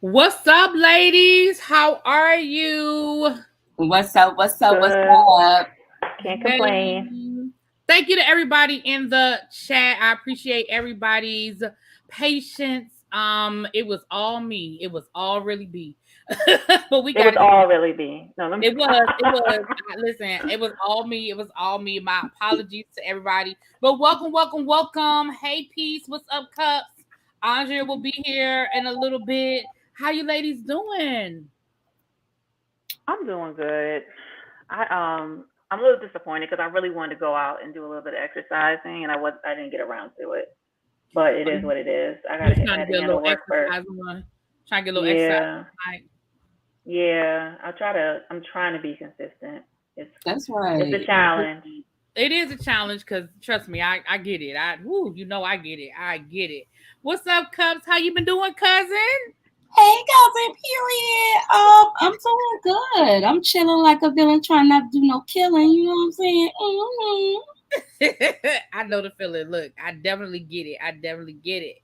What's up, ladies? How are you? What's up? What's up? What's Good. up? Can't Hey. complain. Thank you to everybody in the chat. I appreciate everybody's patience. It was all me. It was all really B. But we It was got it. all really be. No, let me It was. It was. Listen, it was all me. It was all me. My apologies to everybody. But welcome, welcome, welcome. Hey, peace. What's up, Cups? Andrea will be here in a little bit. How you ladies doing? I'm doing good. I'm a little disappointed because I really wanted to go out and do a little bit of exercising and I didn't get around to it. But it is what it is. You I trying to had to get a little handle work first. exercise on? Trying to get a little exercise Yeah. tonight. Yeah. I'm trying to be consistent. It's That's it's a right. challenge. It is a challenge because trust me, I get it. I get it. I get it. What's up, Cubs? How you been doing, cousin? Hey, cousin. Period. I'm doing good. I'm chilling like a villain, trying not to do no killing. You know what I'm saying? I know the feeling. Look, I definitely get it. I definitely get it.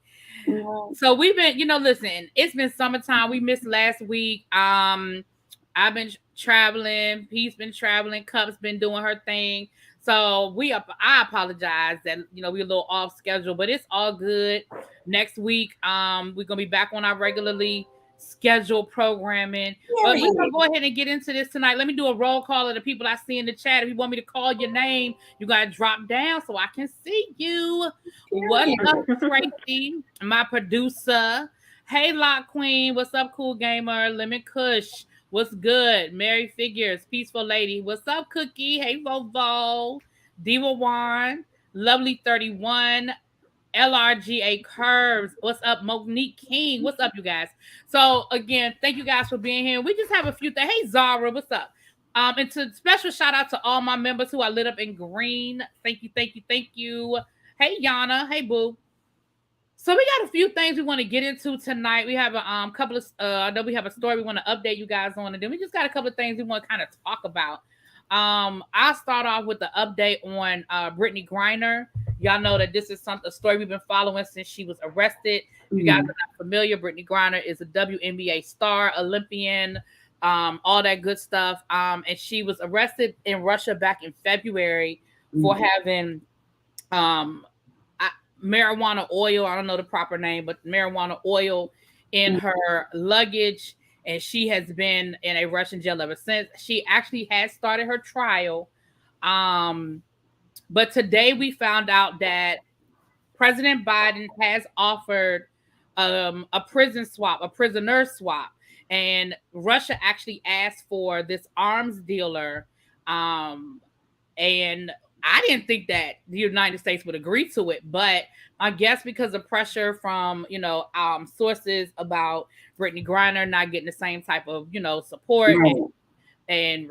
Mm-hmm. So we've been, listen, it's been summertime. We missed last week. I've been traveling. Peace been traveling. Cup's been doing her thing. So I apologize that we're a little off schedule, but it's all good. Next week, we're gonna be back on our regularly scheduled programming. But we're gonna Period. go ahead and get into this tonight. Let me do a roll call of the people I see in the chat. If you want me to call your name, you gotta drop down so I can see you. What's Period. up, Tracy? My producer. Hey, Lock Queen. What's up, Cool Gamer? Lemon Kush. What's good? Mary Figures. Peaceful Lady. What's up, Cookie? Hey, Vovo. Diva Wan. Lovely 31. LRGA Curves. What's up, Monique King? What's up, you guys? So again, thank you guys for being here. We just have a few things. Hey, Zara, what's up? And to special shout out to all my members who are lit up in green. Thank you, thank you, thank you. Hey, Yana. Hey, Boo. So we got a few things we want to get into tonight. We have a couple of I know we have a story we want to update you guys on, and then we just got a couple of things we want to kind of talk about. I'll start off with the update on Brittany Griner. Y'all know that this is a story we've been following since she was arrested. If you guys are not familiar, Brittany Griner is a WNBA star, Olympian, all that good stuff. And she was arrested in Russia back in February for having um marijuana oil. I don't know the proper name, but marijuana oil in her luggage. And she has been in a Russian jail ever since. She actually has started her trial. Um, but today we found out that President Biden has offered a prison swap, a prisoner swap. And Russia actually asked for this arms dealer. Um, and I didn't think that the United States would agree to it, but I guess because of pressure from sources about Brittany Griner not getting the same type of support and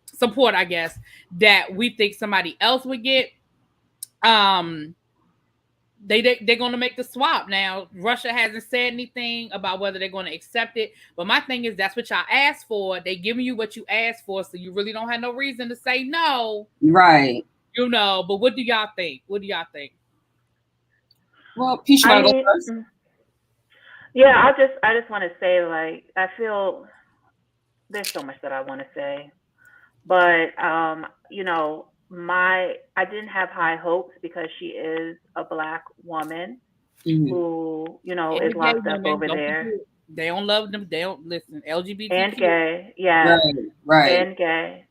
support, I guess that we think somebody else would get. Um, they're going to make the swap. Now Russia hasn't said anything about whether they're going to accept it, but my thing is that's what y'all asked for. They giving you what you asked for, so you really don't have no reason to say no. Right. But what do y'all think? Well, Peach, you I want to go mean, first? yeah, I just want to say, like, I feel there's so much that I want to say, but I didn't have high hopes because she is a black woman who And is the gay locked up women over don't there forget, they don't love them. They don't listen. and LGBTQ. gay, yes, Right. Right. and gay.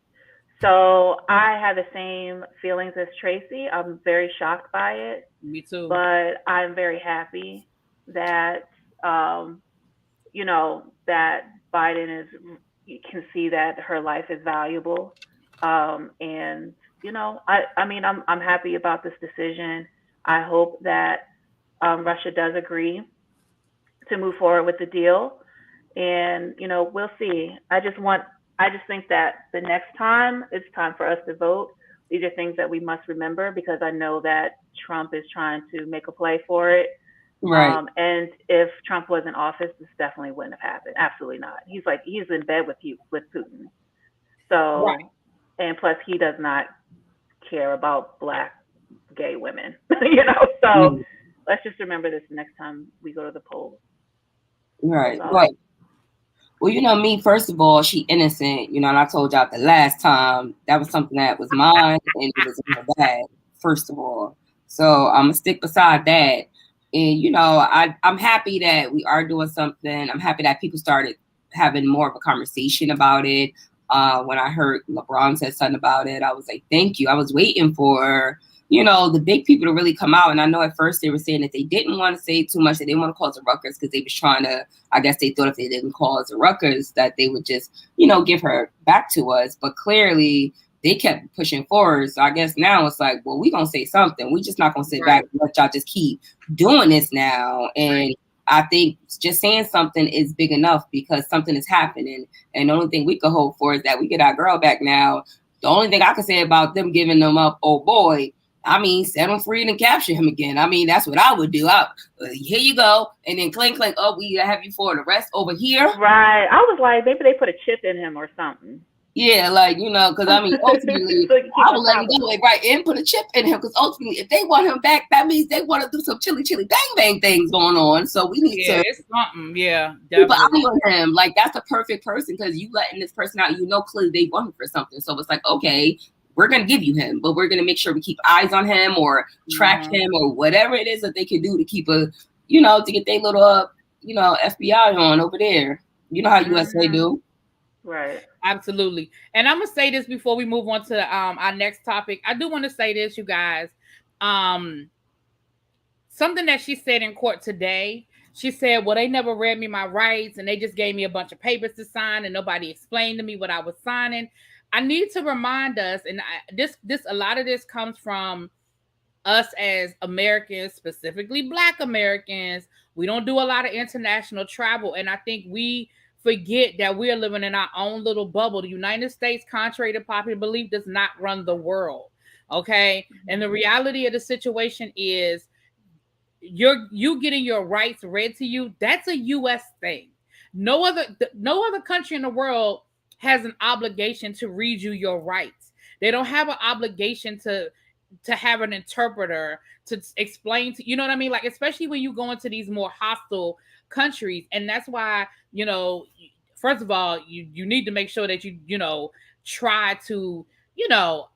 So I have the same feelings as Tracy. I'm very shocked by it, Me too. but I'm very happy that um, that Biden is you can see that her life is valuable. And I mean I'm happy about this decision. I hope that Russia does agree to move forward with the deal, and we'll see. I just think that the next time it's time for us to vote. These are things that we must remember because I know that Trump is trying to make a play for it. Right. And if Trump was in office, this definitely wouldn't have happened. Absolutely not. He's in bed with Putin. Right. So, and plus he does not care about black gay women. So let's just remember this next time we go to the polls. Right. So. But well, you know me, first of all, she innocent, you know, and I told y'all the last time that was something that was mine and it was in her bag, first of all. So I'm gonna stick beside that. And you know, I'm happy that we are doing something. I'm happy that people started having more of a conversation about it. When I heard LeBron said something about it, I was like, thank you. I was waiting for, you know, the big people to really come out. And I know at first they were saying that they didn't want to say too much, they didn't want to cause a ruckus because they was trying to, I guess they thought if they didn't cause a ruckus that they would just, you know, give her back to us. But clearly they kept pushing forward. So I guess now it's like, well, we gonna say something. We just not gonna sit back and let y'all just keep doing this now. And I think just saying something is big enough because something is happening. And the only thing we could hope for is that we get our girl back now. The only thing I can say about them giving them up, oh boy, I mean, set him free and capture him again. I mean, that's what I would do. Here you go. And then clink, clink, oh, we have you for the rest over here. Right. I was like, maybe they put a chip in him or something. Yeah, like, you know, because I mean, ultimately, I would let him go right and put a chip in him because ultimately, if they want him back, that means they want to do some chili, chili, bang, bang things going on. So we need to it's something. Yeah, keep an eye on him. Like, that's the perfect person because you letting this person out, you know, clearly they want him for something. So it's like, okay, we're going to give you him, but we're going to make sure we keep eyes on him or track him or whatever it is that they can do to keep a, you know, to get their little, you know, FBI on over there. You know how USA do. Right. Absolutely. And I'm going to say this before we move on to our next topic. I do want to say this, you guys. Something that she said in court today. She said, well, they never read me my rights and they just gave me a bunch of papers to sign and nobody explained to me what I was signing. I need to remind us, and a lot of this comes from us as Americans, specifically Black Americans. We don't do a lot of international travel, and I think we forget that we are living in our own little bubble. The United States, contrary to popular belief, does not run the world. Okay, and the reality of the situation is, you getting your rights read to you. That's a U.S. thing. No other country in the world has an obligation to read you your rights. They don't have an obligation to have an interpreter to explain to you know what I mean, like especially when you go into these more hostile countries. And that's why, you know, first of all, you need to make sure that you know, try to, you know,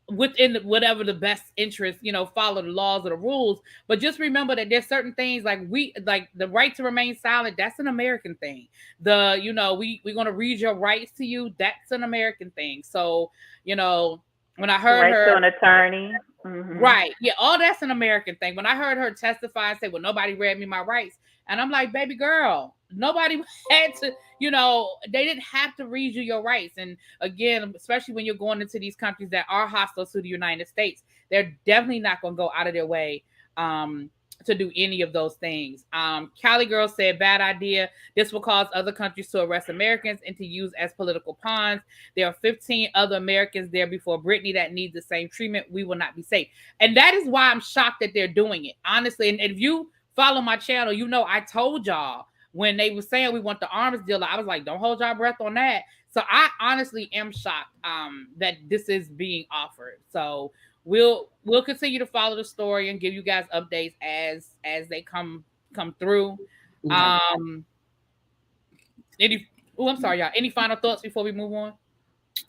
within whatever the best interest, you know, follow the laws or the rules. But just remember that there's certain things like the right to remain silent, that's an American thing. You know, we're going to read your rights to you, that's an American thing. So, you know, when I heard her to an attorney, right, yeah, all that's an American thing. When I heard her testify and say, well, nobody read me my rights, and I'm like, baby girl, nobody had to, you know, they didn't have to read you your rights. And again, especially when you're going into these countries that are hostile to the United States, they're definitely not going to go out of their way to do any of those things. Cali Girl said, bad idea. This will cause other countries to arrest Americans and to use as political pawns. There are 15 other Americans there before Brittany that need the same treatment. We will not be safe. And that is why I'm shocked that they're doing it, honestly. And if you follow my channel, you know I told y'all when they were saying we want the arms deal, I was like, don't hold y'all breath on that. So I honestly am shocked that this is being offered. So we'll continue to follow the story and give you guys updates as they come through. I'm sorry, y'all. Any final thoughts before we move on?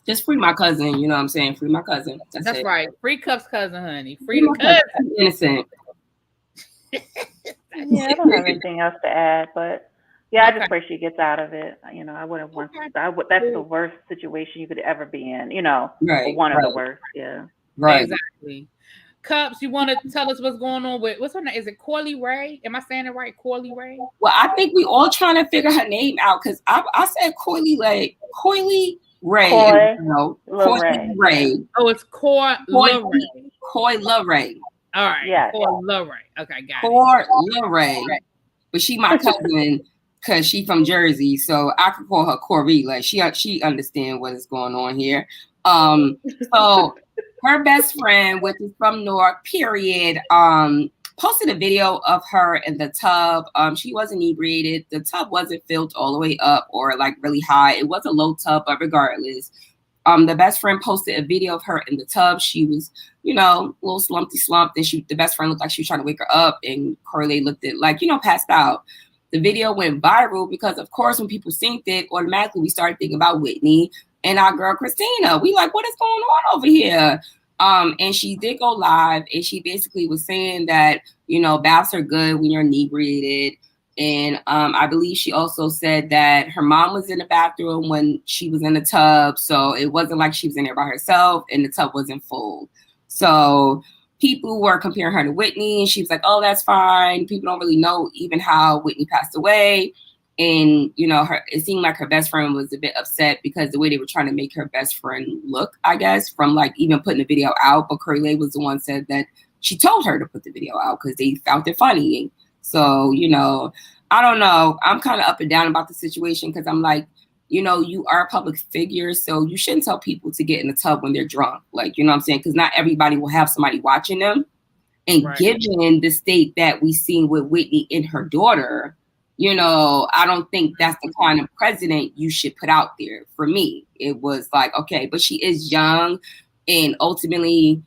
Just free my cousin, you know what I'm saying? Free my cousin. That's right. Free Cup's cousin, honey. Free the cousin. Innocent. Yeah, I don't have anything else to add, but yeah, I just pray she gets out of it. You know, I wouldn't want. That's the worst situation you could ever be in. You know, one of the worst. Yeah. Right. Exactly. Cups, you want to tell us what's going on with, what's her name? Is it Corley Ray? Am I saying it right? Corley Ray? Well, I think we all trying to figure her name out because I said Coily Ray. Coy Ray. Oh, it's Coy Ray. All right. Yeah. Coy Ray. Okay, got it. Ray. But she my cousin because she from Jersey, so I could call her Corey. Like she understand what is going on here. So her best friend, which is from Newark, period, posted a video of her in the tub. She was inebriated. The tub wasn't filled all the way up or like really high. It was a low tub, but regardless, the best friend posted a video of her in the tub. She was, you know, a little slumped, and the best friend looked like she was trying to wake her up, and Corley looked at like, you know, passed out. the video went viral because, of course, when people synced it, automatically we started thinking about Whitney and our girl Christina. We like, what is going on over here? And she did go live, and she basically was saying that, you know, baths are good when you're inebriated. And I believe she also said that her mom was in the bathroom when she was in the tub. So it wasn't like she was in there by herself and the tub wasn't full. So people were comparing her to Whitney, and she was like, oh, that's fine. People don't really know even how Whitney passed away. And, you know, it seemed like her best friend was a bit upset because the way they were trying to make her best friend look, I guess, from like even putting the video out. But Curly Lay was the one said that she told her to put the video out because they found it funny. So, you know, I don't know. I'm kind of up and down about the situation because I'm like, you know, you are a public figure, so you shouldn't tell people to get in the tub when they're drunk. Like, you know what I'm saying? Because not everybody will have somebody watching them. And given the state that we seen with Whitney and her daughter, you know, I don't think that's the kind of president you should put out there. For me, it was like, okay, but she is young, and ultimately,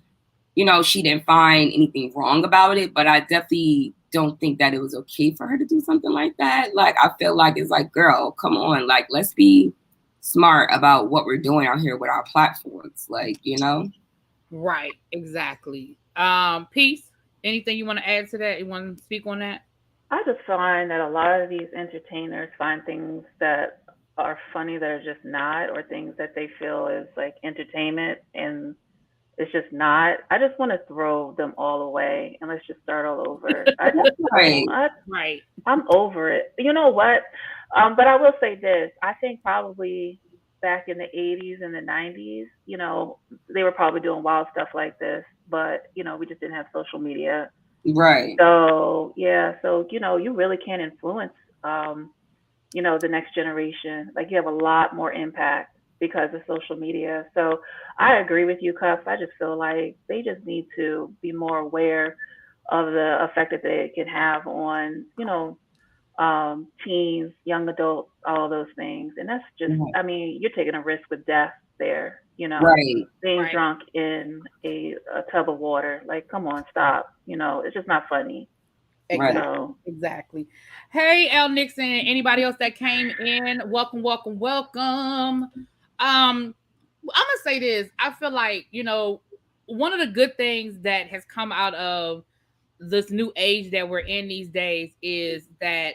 you know, she didn't find anything wrong about it, but I definitely don't think that it was okay for her to do something like that. Like, I feel like it's like, girl, come on, like, let's be smart about what we're doing out here with our platforms, like, you know? Right, exactly. Peace, anything you want to add to that? You want to speak on that? I just find that a lot of these entertainers find things that are funny that are just not, or things that they feel is like entertainment and it's just not. I just want to throw them all away and let's just start all over. Right. I'm over it. You know what? But I will say this. I think probably back in the 80s and the 90s, you know, they were probably doing wild stuff like this, but, you know, we just didn't have social media. Right. So, yeah. So, you know, you really can influence, you know, the next generation. Like, you have a lot more impact because of social media. So I agree with you, Cuffs. I just feel like they just need to be more aware of the effect that they can have on, you know, teens, young adults, all those things. And that's just, I mean, you're taking a risk with death there, you know, being drunk in a tub of water. Like, come on, stop. You know, it's just not funny. Exactly. So. Exactly. Hey, L. Nixon, anybody else that came in, welcome. I'm gonna say this. I feel like, you know, one of the good things that has come out of this new age that we're in these days is that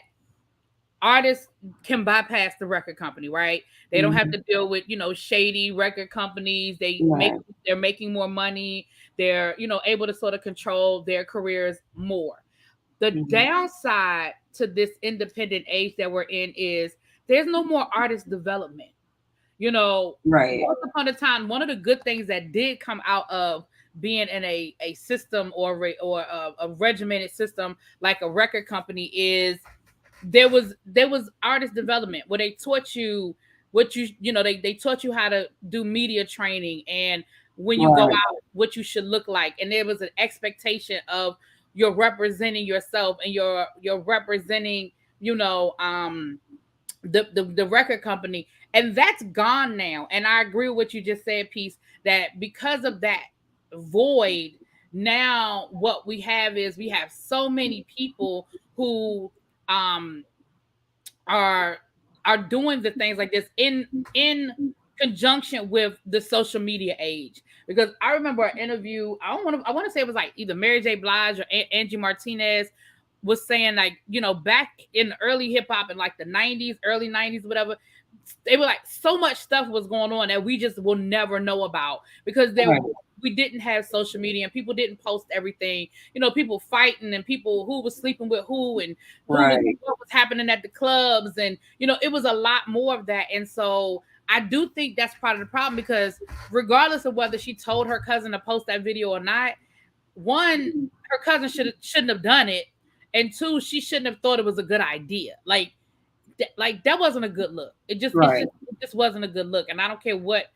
artists can bypass the record company, right? They don't have to deal with, you know, shady record companies. They're making more money. They're, you know, able to sort of control their careers more. The downside to this independent age that we're in is there's no more artist development. You know, once upon a time, one of the good things that did come out of being in a system or a regimented system like a record company is there was artist development where they taught you what you know, they taught you how to do media training, and when you go out, what you should look like. And there was an expectation of you're representing yourself and you're representing, you know, the record company. And that's gone now. And I agree with what you just said, Peace, that because of that void, now what we have is we have so many people who are doing the things like this in conjunction with the social media age. Because I remember an interview, I want to say it was like either Mary J. Blige or Angie Martinez was saying, like, you know, back in the early hip hop in like the 90s, early 90s, whatever, they were like, so much stuff was going on that we just will never know about because we didn't have social media and people didn't post everything. You know, people fighting and people who was sleeping with who and what was happening at the clubs. And, you know, it was a lot more of that. And so I do think that's part of the problem, because regardless of whether she told her cousin to post that video or not, one, her cousin shouldn't have done it. And two, she shouldn't have thought it was a good idea. Like that wasn't a good look. It just wasn't a good look. And I don't care what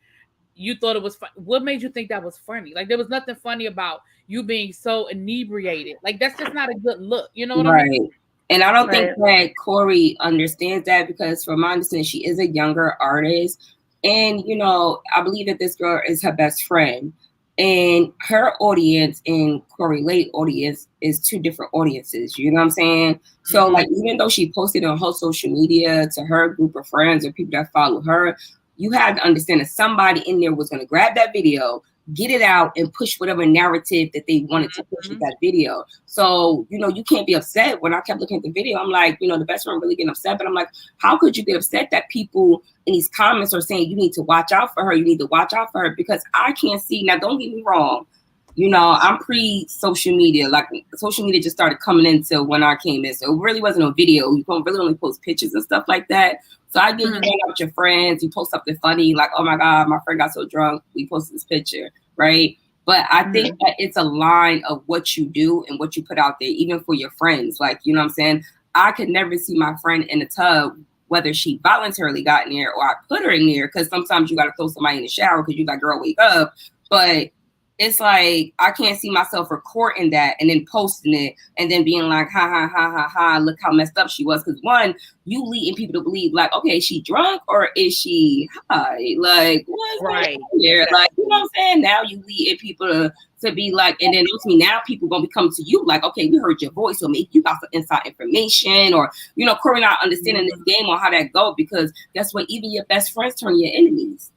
you thought it was. What made you think that was funny? Like, there was nothing funny about you being so inebriated. Like, that's just not a good look. You know what I mean? And I don't think that Corey understands that, because from my understanding, she is a younger artist. And, you know, I believe that this girl is her best friend. And her audience and Corey Lake audience is two different audiences. You know what I'm saying? So like, even though she posted on her social media to her group of friends or people that follow her, you have to understand that somebody in there was going to grab that video, get it out, and push whatever narrative that they wanted to push with that video. So, you know, you can't be upset. When I kept looking at the video, I'm like, you know, the best friend really getting upset. But I'm like, how could you get upset that people in these comments are saying you need to watch out for her? You need to watch out for her, because I can't see. Now, don't get me wrong. You know, I'm pre-social media. Like, social media just started coming into when I came in. So it really wasn't a video. You can really only post pictures and stuff like that. So I get you hang out with your friends. You post something funny, like, oh my God, my friend got so drunk. We posted this picture, right? But I think that it's a line of what you do and what you put out there, even for your friends. Like, you know what I'm saying? I could never see my friend in a tub, whether she voluntarily got in there or I put her in there, because sometimes you got to throw somebody in the shower because you like, girl, wake up. But it's like, I can't see myself recording that and then posting it and then being like, ha, ha, ha, ha, ha, look how messed up she was. Because one, you leading people to believe like, okay, is she drunk or is she high? Like, what's right here? Exactly. Like, you know what I'm saying? Now you leading people to be like, and then ultimately now people going to be coming to you like, okay, we heard your voice, so maybe you got some inside information, or, you know, Corey not understanding this game on how that go, because guess what? Even your best friends turn your enemies.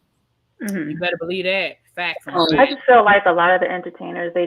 You better believe that. Fact. I just feel like a lot of the entertainers, they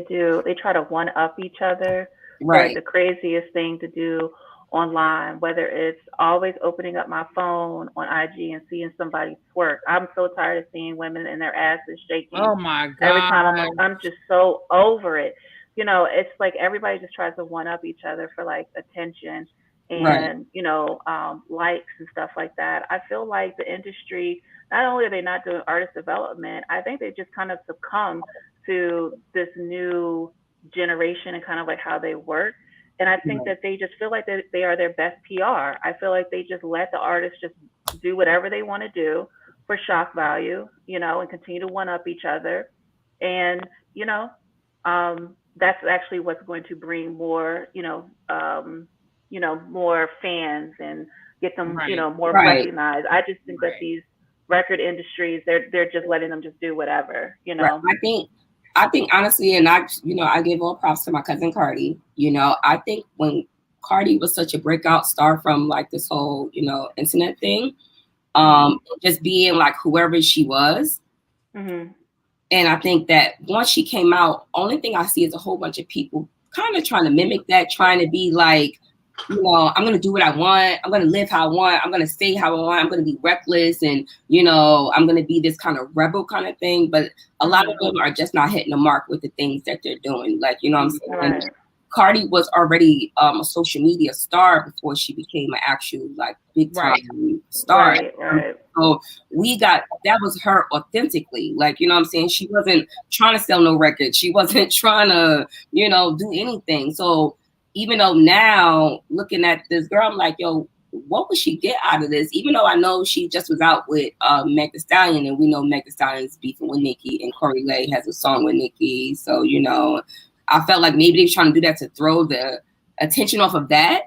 try to one up each other. Right. Like the craziest thing to do online, whether it's always opening up my phone on IG and seeing somebody twerk. I'm so tired of seeing women and their asses shaking. Oh my God. Every time I'm just so over it. You know, it's like everybody just tries to one up each other for like attention and, you know, likes and stuff like that. I feel like the industry, not only are they not doing artist development, I think they just kind of succumb to this new generation and kind of like how they work. And I think that they just feel like they are their best PR. I feel like they just let the artists just do whatever they want to do for shock value, you know, and continue to one up each other. And, you know, that's actually what's going to bring more, more fans and get them, you know, more recognized. I just think that these record industries, they're just letting them just do whatever, you know. I think honestly, and I give all props to my cousin Cardi. You know, I think when Cardi was such a breakout star from like this whole, you know, internet thing, just being like whoever she was. And I think that once she came out, only thing I see is a whole bunch of people kind of trying to mimic that, trying to be like, you know, I'm going to do what I want. I'm going to live how I want. I'm going to say how I want. I'm going to be reckless. And, you know, I'm going to be this kind of rebel kind of thing. But a lot of them are just not hitting the mark with the things that they're doing. Like, you know what I'm saying? Cardi was already a social media star before she became an actual like big time star. So that was her authentically. Like, you know what I'm saying? She wasn't trying to sell no records. She wasn't trying to, you know, do anything. So even though now looking at this girl, I'm like, yo, what would she get out of this? Even though I know she just was out with Meg Thee Stallion, and we know Meg Thee Stallion's beefing with Nicki, and Corey Lay has a song with Nicki. So, you know, I felt like maybe they were trying to do that to throw the attention off of that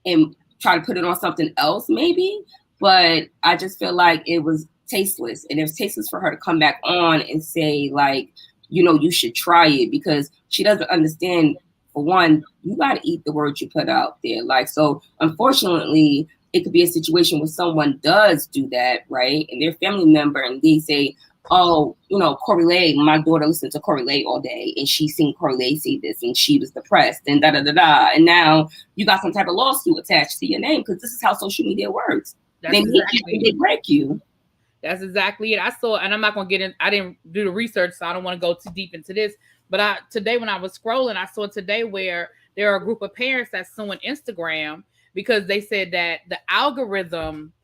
and try to put it on something else, maybe. But I just feel like it was tasteless. And it was tasteless for her to come back on and say, like, you know, you should try it, because she doesn't understand. For one, you got to eat the words you put out there. Like, so unfortunately, it could be a situation where someone does do that, right? And they're a family member and they say, oh, you know, Corey Lay, my daughter listened to Corey Lay all day and she seen Corey Lay say this and she was depressed and da-da-da-da. And now you got some type of lawsuit attached to your name, because this is how social media works. They make you and they break you. That's exactly it. I saw, and I'm not going to get in, I didn't do the research, so I don't want to go too deep into this. But today when I was scrolling, I saw today where there are a group of parents that's suing Instagram because they said that the algorithm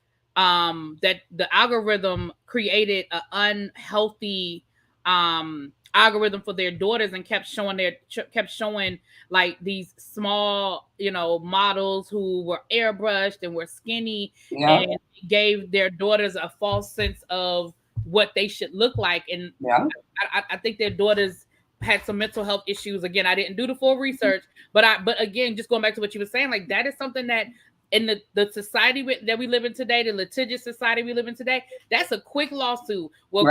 created an unhealthy algorithm for their daughters and kept showing like these small, you know, models who were airbrushed and were skinny, and gave their daughters a false sense of what they should look like. And I think their daughters had some mental health issues. Again, I didn't do the full research, but again, just going back to what you were saying, like that is something that in the society that we live in today, the litigious society we live in today, that's a quick lawsuit. Well,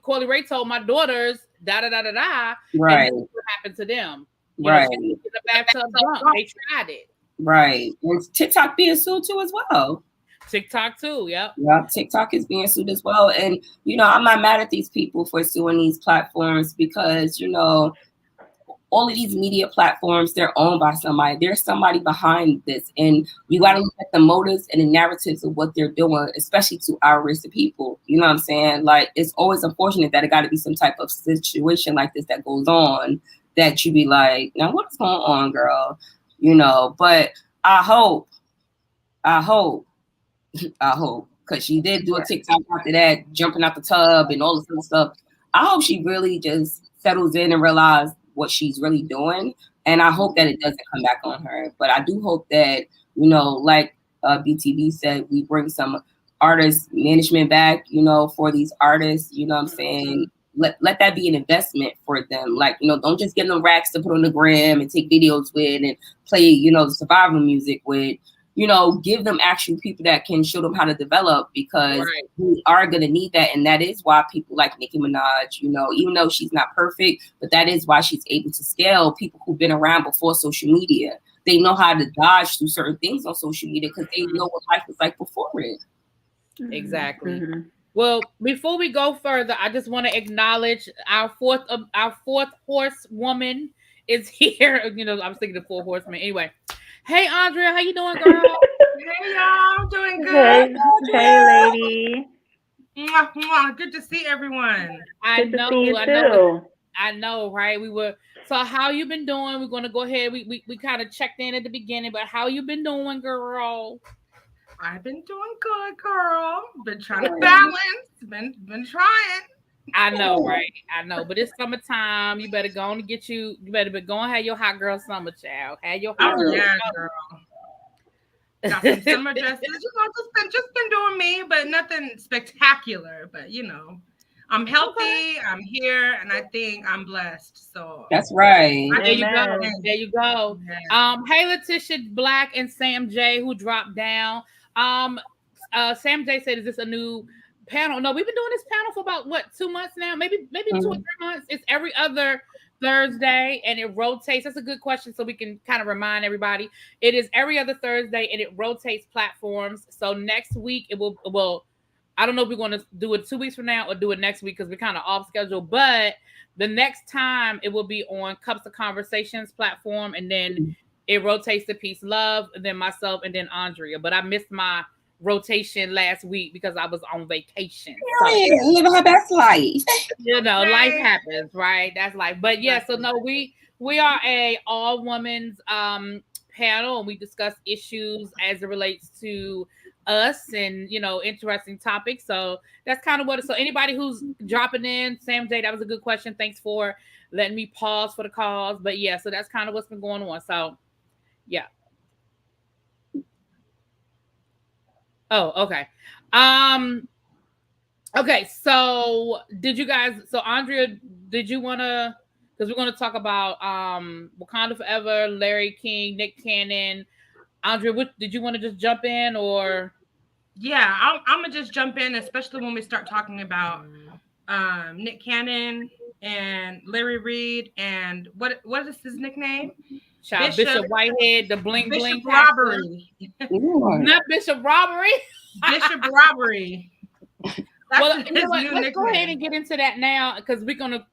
Coily Ray told my daughters da da da da da, Right. and what happened to them. Right. She was in the bathtub drunk. They tried it. Right. And TikTok being sued too as well. TikTok too, yep. Yeah, TikTok is being sued as well. And, I'm not mad at these people for suing these platforms because, all of these media platforms, they're owned by somebody. There's somebody behind this. And you got to look at the motives and the narratives of what they're doing, especially to our race of people. You know what I'm saying? Like, it's always unfortunate that it got to be some type of situation like this that goes on that you be like, now what's going on, girl? But I hope, because she did do a TikTok after that, jumping out the tub and all this other stuff. I hope she really just settles in and realizes what she's really doing. And I hope that it doesn't come back on her. But I do hope that, like BTV said, we bring some artist management back, for these artists, you know what I'm saying? Let that be an investment for them. Like, don't just give them racks to put on the gram and take videos with and play, the survival music with. Give them actual people that can show them how to develop because we are going to need that. And that is why people like Nicki Minaj, even though she's not perfect, but that is why she's able to scale people who've been around before social media. They know how to dodge through certain things on social media because they know what life was like before it. Exactly. Well, before we go further, I just want to acknowledge our fourth horsewoman is here. I was thinking the four horsemen. Anyway. Hey, Andrea, how you doing, girl? Hey, y'all. I'm doing good. Hey, lady. Mwah, mwah. Good to see everyone. Good to see you too. I know, right? So how you been doing? We're going to go ahead. We kind of checked in at the beginning, but how you been doing, girl? I've been doing good, girl. Been trying to balance. Been trying. I know, right? I know, but it's summertime. You better go on and you better be going have your hot girl summer, child. Have your hot girl. Yeah, girl. Got some summer dresses. Just been doing me, but nothing spectacular. But I'm healthy. I'm here, and I think I'm blessed. So that's right. There you go. There you go. Hey, Letitia Black and Sam J, who dropped down. Sam J said, "Is this a new panel?" No, we've been doing this panel for about 2 months now, maybe 2 or 3 months. It's every other Thursday and it rotates. That's a good question, so we can kind of remind everybody. It is every other Thursday and it rotates platforms. So next week it will I don't know if we're going to do it 2 weeks from now or do it next week because we're kind of off schedule, but the next time it will be on Cups of Conversations platform, and then it rotates to Peace Love, and then myself, and then Andrea. But I missed my rotation last week because I was on vacation. So, living her best life. Life happens, right? That's life. But yeah, so no, we are a all women's panel, and we discuss issues as it relates to us and interesting topics. So that's kind of what it. So anybody who's dropping in, Sam J, that was a good question. Thanks for letting me pause for the cause. But yeah, so that's kind of what's been going on. So yeah. Oh, okay. Okay, so Andrea, did you want to, because we're going to talk about Wakanda Forever, Larry King, Nick Cannon. Andrea, did you want to just jump in or? Yeah, I'm going to just jump in, especially when we start talking about Nick Cannon and Larry Reed and what is his nickname? Bishop Whitehead, the bling bling robbery. Not Bishop Robbery. Bishop Robbery. Let's go ahead and get into that now because we're gonna.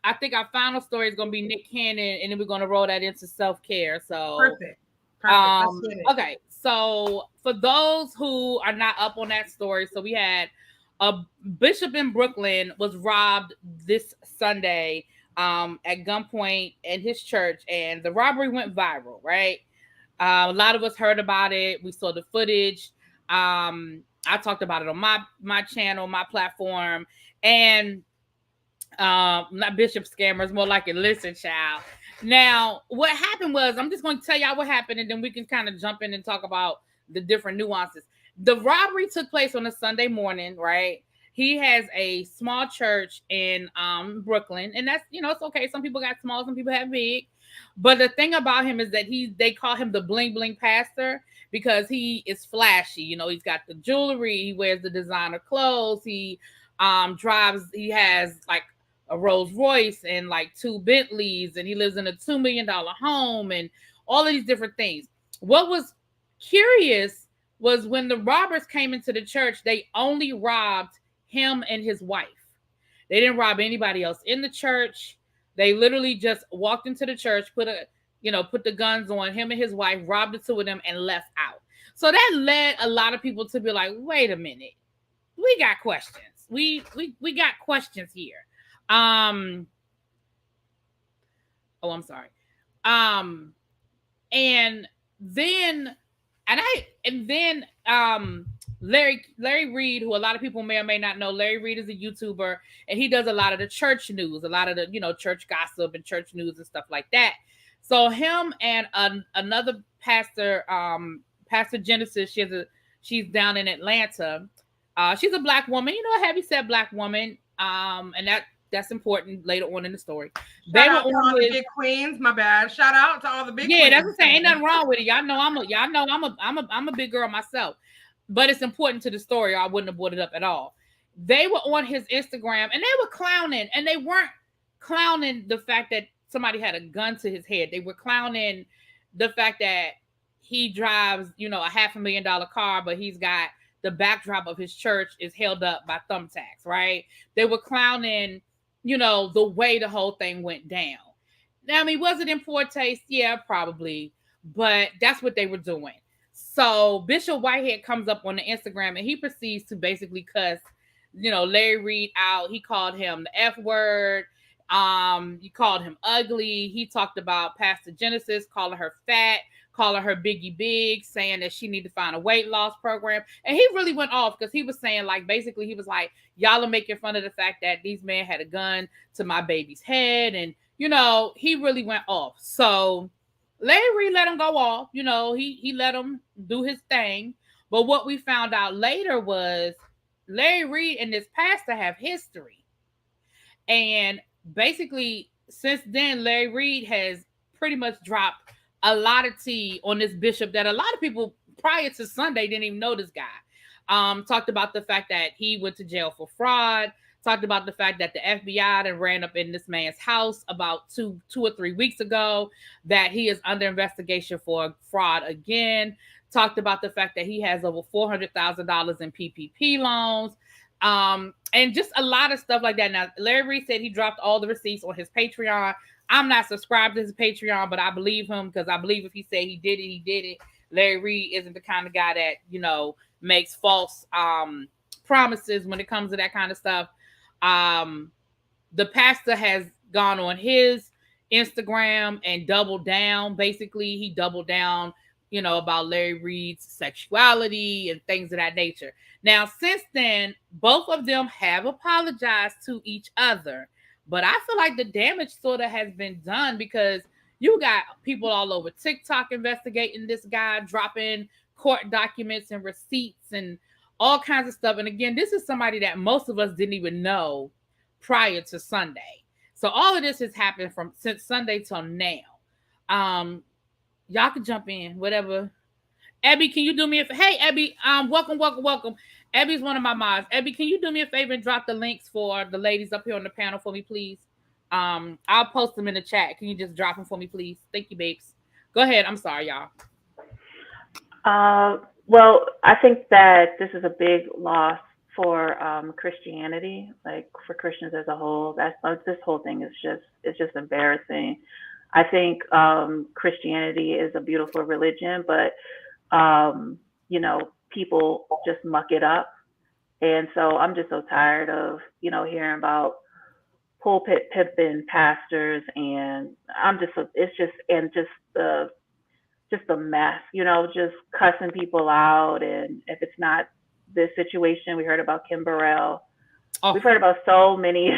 I think our final story is gonna be Nick Cannon, and then we're gonna roll that into self-care. So perfect. Okay, so for those who are not up on that story, so we had a bishop in Brooklyn was robbed this Sunday at gunpoint in his church, and the robbery went viral, right? A lot of us heard about it. We saw the footage. I talked about it on my channel, my platform, and not Bishop scammers, more like it. Listen, child. Now, what happened was, I'm just going to tell y'all what happened, and then we can kind of jump in and talk about the different nuances. The robbery took place on a Sunday morning, right? He has a small church in Brooklyn, and that's, it's okay. Some people got small, some people have big. But the thing about him is that they call him the bling bling pastor because he is flashy. He's got the jewelry, he wears the designer clothes, he He has like a Rolls Royce and like 2 Bentleys, and he lives in a $2 million home and all of these different things. What was curious was when the robbers came into the church, they only robbed him and his wife. They didn't rob anybody else in the church. They literally just walked into the church, put the guns on him and his wife, robbed the two of them, and left out. So that led a lot of people to be like, wait a minute, we got questions. We got questions here. I'm sorry. And then Larry Reed, who a lot of people may or may not know, Larry Reed is a YouTuber, and he does a lot of the church news, a lot of the church gossip and church news and stuff like that. So him and another pastor, Pastor Genesis, she's down in Atlanta. She's a black woman, a heavy-set black woman, and that's important later on in the story. Shout out to all the big queens. My bad. Shout out to all the big queens. Yeah, that's what I'm saying. Ain't nothing wrong with it. Y'all know I'm a big girl myself, but it's important to the story. Or I wouldn't have brought it up at all. They were on his Instagram and they were clowning, and they weren't clowning the fact that somebody had a gun to his head. They were clowning the fact that he drives, a $500,000 car, but he's got the backdrop of his church is held up by thumbtacks, right? They were clowning, the way the whole thing went down. Now, I mean, was it in poor taste? Yeah, probably. But that's what they were doing. So Bishop Whitehead comes up on the Instagram and he proceeds to basically cuss, Larry Reed out. He called him the F word. He called him ugly. He talked about Pastor Genesis, calling her fat, calling her Biggie Big, saying that she need to find a weight loss program. And he really went off because he was saying, like, basically he was like, y'all are making fun of the fact that these men had a gun to my baby's head. And, he really went off. So Larry Reed let him go off. He let him do his thing. But what we found out later was Larry Reed and this pastor have history. And basically, since then, Larry Reed has pretty much dropped a lot of tea on this bishop that a lot of people prior to Sunday didn't even know this guy. Talked about the fact that he went to jail for fraud. Talked about the fact that the FBI then ran up in this man's house about two or 3 weeks ago, that he is under investigation for fraud again. Talked about the fact that he has over $400,000 in PPP loans. And just a lot of stuff like that. Now, Larry Reed said he dropped all the receipts on his Patreon. I'm not subscribed to his Patreon, but I believe him because I believe if he said he did it, he did it. Larry Reed isn't the kind of guy that, makes false promises when it comes to that kind of stuff. The pastor has gone on his Instagram and doubled down. Basically, he doubled down, about Larry Reed's sexuality and things of that nature. Now, since then, both of them have apologized to each other. But I feel like the damage sort of has been done because you got people all over TikTok investigating this guy, dropping court documents and receipts and all kinds of stuff. And again, this is somebody that most of us didn't even know prior to Sunday. So all of this has happened since Sunday till now. Y'all can jump in, whatever. Abby, can you do me a favor? Hey, Abby, welcome. Abby's one of my mods. Abby, can you do me a favor and drop the links for the ladies up here on the panel for me, please? I'll post them in the chat. Can you just drop them for me, please? Thank you, babes. Go ahead. I'm sorry, y'all. Well, I think that this is a big loss for Christianity, like for Christians as a whole. This whole thing is just embarrassing. I think Christianity is a beautiful religion, but people just muck it up. And so I'm just so tired of, hearing about pulpit pimping pastors, and just a mess, just cussing people out. And if it's not this situation, we heard about Kim Burrell. Oh. We've heard about so many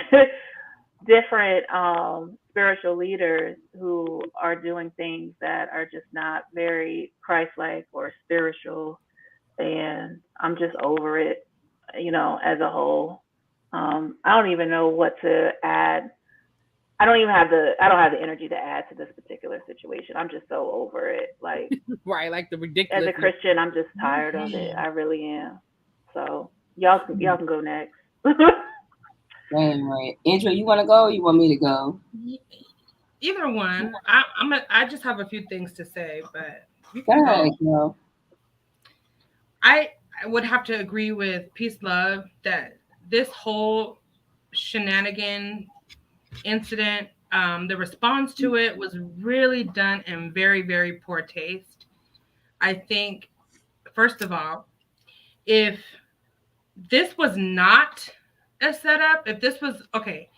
different spiritual leaders who are doing things that are just not very Christ-like or spiritual. And I'm just over it, as a whole. I don't even know what to add. I don't have the energy to add to this particular situation. I'm just so over it. Like, right, like the ridiculous. As a Christian, I'm just tired of it. I really am. So y'all can go next. Right. Andrew, you want to go? Or you want me to go? Either one. I just have a few things to say, but you Go can ahead, go. girl. I would have to agree with Peace Love that this whole shenanigan incident, the response to it was really done in very, very poor taste. I think, first of all, if this was not a setup, if this was okay,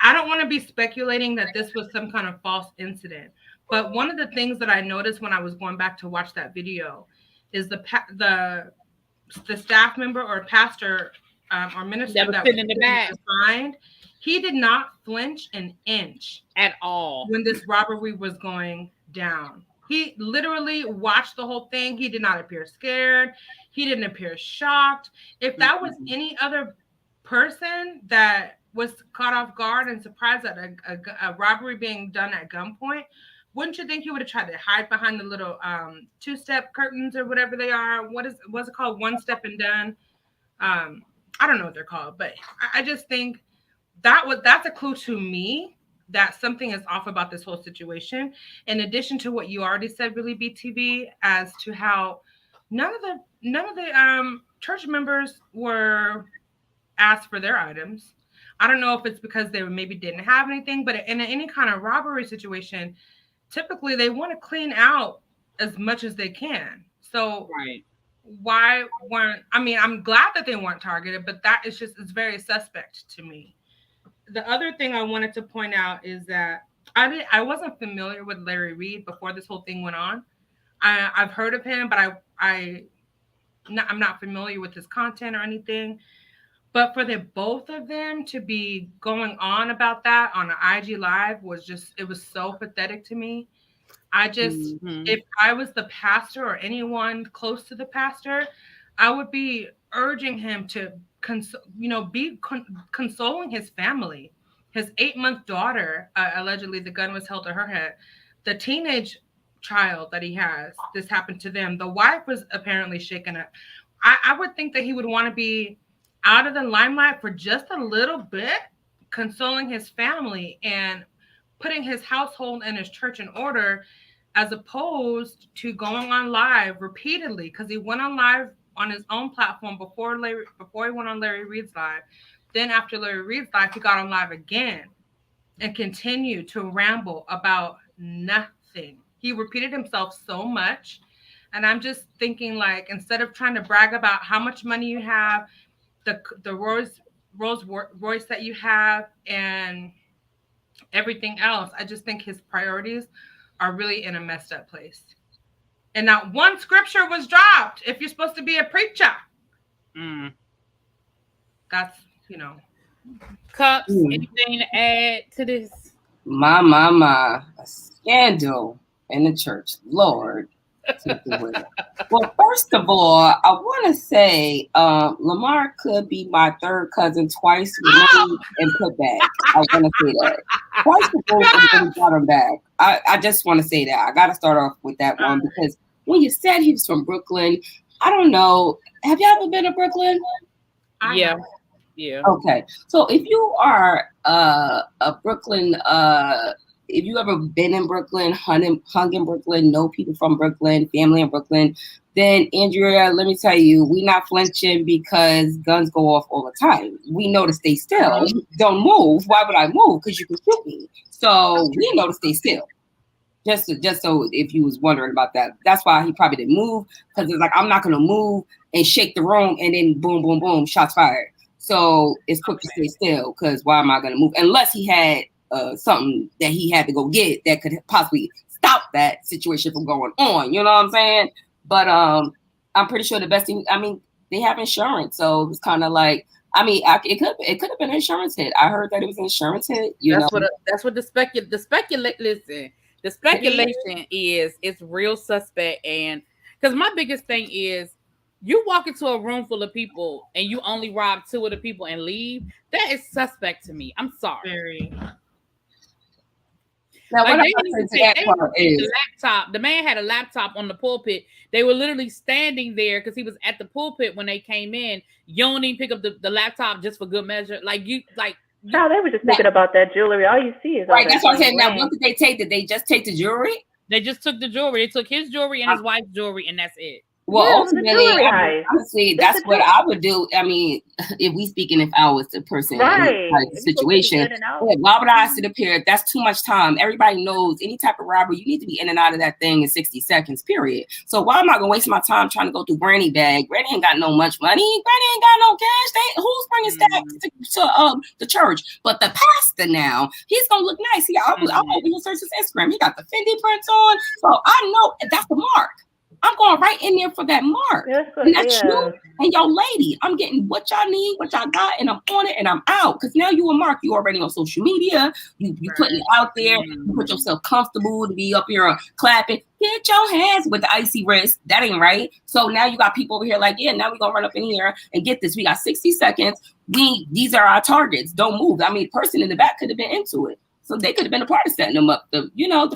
I don't want to be speculating that this was some kind of false incident. But one of the things that I noticed when I was going back to watch that video is the staff member or pastor or minister That was that was sitting in the being back assigned, he did not flinch an inch at all. when this robbery was going down. He literally watched the whole thing. He did not appear scared. He didn't appear shocked. If that was any other person that was caught off guard and surprised at a robbery being done at gunpoint, wouldn't you think he would have tried to hide behind the little two-step curtains or whatever they are? What's it called? One step and done. I don't know what they're called, but I just think that's a clue to me that something is off about this whole situation. In addition to what you already said, really BTV, as to how none of the church members were asked for their items. I don't know if it's because they maybe didn't have anything, but in any kind of robbery situation, typically they want to clean out as much as they can. So Right. why weren't I mean, I'm glad that they weren't targeted, but that is just it's very suspect to me. The other thing I wanted to point out is that I wasn't familiar with Larry Reed before this whole thing went on. I've heard of him, but I'm not familiar with his content or anything. But for the both of them to be going on about that on an IG live it was so pathetic to me. If I was the pastor or anyone close to the pastor, I would be urging him to, consoling his family. His 8-month daughter, allegedly, the gun was held to her head. The teenage child that he has, this happened to them. The wife was apparently shaken up. I would think that he would want to be out of the limelight for just a little bit, consoling his family and putting his household and his church in order, as opposed to going on live repeatedly, because he went on live on his own platform before he went on Larry Reed's live. Then after Larry Reed's live, he got on live again and continued to ramble about nothing. He repeated himself so much. And I'm just thinking, like, instead of trying to brag about how much money you have, the Rolls Royce that you have, and everything else, I just think his priorities are really in a messed up place. And not one scripture was dropped. If you're supposed to be a preacher, that's Cups. Anything to add to this? My, a scandal in the church. Lord, take the wheel. Well, first of all, I want to say Lamar could be my third cousin twice removed and put back. I want to say that. Twice removed and then got him back. I just want to say that. I got to start off with that one because when you said he was from Brooklyn, I don't know. Have you ever been to Brooklyn? Yeah. Okay. So if you are a Brooklyn, if you ever been in Brooklyn, hung in Brooklyn, know people from Brooklyn, family in Brooklyn, then Andrea, let me tell you, we not flinching because guns go off all the time. We know to stay still. Don't move. Why would I move? Because you can shoot me. So we know to stay still. Just so if you was wondering about that, that's why he probably didn't move, because it's like, I'm not gonna move and shake the room and then boom, boom, boom, shots fired. So it's quick to stay still, because why am I gonna move unless he had something that he had to go get that could possibly stop that situation from going on. You know what I'm saying? But I'm pretty sure the best thing. I mean, they have insurance, so it's kind of like. I mean, it could have been an insurance hit. I heard that it was an insurance hit. That's what the speculation is. It's real suspect, and because my biggest thing is, you walk into a room full of people and you only rob 2 of the people and leave. That is suspect to me. I'm sorry. Very. Now, Like what they I'm didn't saying even to take, that part the is, laptop. The man had a laptop on the pulpit. They were literally standing there because he was at the pulpit when they came in. You don't even pick up the laptop just for good measure. Child, they were just thinking about that jewelry. All you see is all right, that that's what I'm saying. bling Now, bling. what did they take? Did they just take the jewelry? They just took the jewelry. They took his jewelry and his wife's jewelry, and that's it. Well, Yeah, it was a ultimately, jewelry I mean, heist. honestly, It's that's a what I would do. I mean, if we speaking, if I was the person in Right. like, the You're supposed to be situation, in and out. why would I sit up here? That's too much time. Everybody knows any type of robbery, you need to be in and out of that thing in 60 seconds, period. So why am I gonna waste my time trying to go through Granny bag? Granny ain't got no much money. Granny ain't got no cash. Who's bringing stacks to the church? But the pastor now, he's gonna look nice. I'm over here search his Instagram. He got the Fendi prints on, so I know that's the mark. I'm going right in there for that mark. And that's you and your lady. I'm getting what y'all need, what y'all got, and I'm on it and I'm out. Because now you a mark. You already on social media. You putting it out there. You put yourself comfortable to be up here clapping. Get your hands with the icy wrist. That ain't right. So now you got people over here like, yeah, now we're going to run up in here and get this. We got 60 seconds. These are our targets. Don't move. I mean, the person in the back could have been into it. So they could have been a part of setting them up. The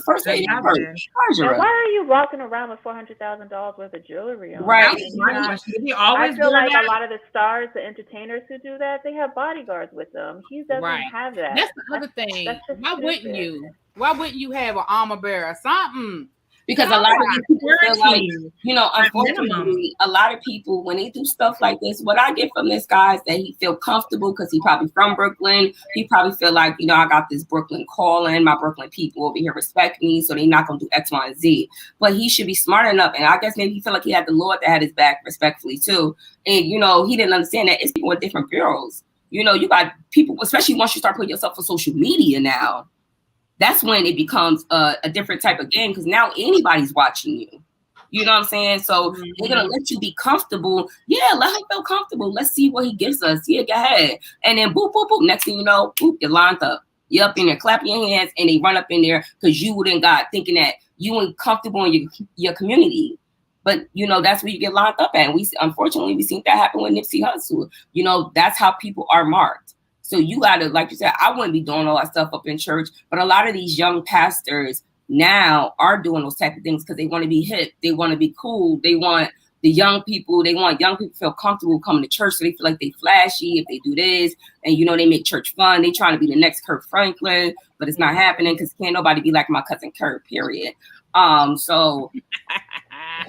first aid. And why are you walking around with $400,000 worth of jewelry on? Right. I feel like a lot of the stars, the entertainers who do that, they have bodyguards with them. He doesn't have that. That's the other thing. Why wouldn't you? Why wouldn't you have an armor bearer or something? Because a lot of these people feel like, unfortunately, a lot of people, when they do stuff like this, what I get from this guy is that he feel comfortable because he probably from Brooklyn. He probably feel like, I got this Brooklyn calling. My Brooklyn people over here respect me, so they not going to do X, Y, and Z. But he should be smart enough. And I guess maybe he feel like he had the Lord that had his back respectfully, too. And, he didn't understand that it's people in different bureaus. You got people, especially once you start putting yourself on social media now. That's when it becomes a different type of game because now anybody's watching you. You know what I'm saying? So they're going to let you be comfortable. Yeah, let him feel comfortable. Let's see what he gives us. Yeah, go ahead. And then boop, boop, boop. Next thing you know, boop, you're lined up. You're up in there clapping your hands and they run up in there because you wouldn't got thinking that you ain't comfortable in your community. But, that's where you get lined up at. And unfortunately, we seen that happen with Nipsey Hussle. That's how people are marked. So you got to, like you said, I wouldn't be doing all that stuff up in church. But a lot of these young pastors now are doing those type of things because they want to be hip. They want to be cool. They want young people to feel comfortable coming to church. So they feel like they flashy if they do this. And, they make church fun. They trying to be the next Kirk Franklin. But it's not happening because can't nobody be like my cousin Kirk, period. So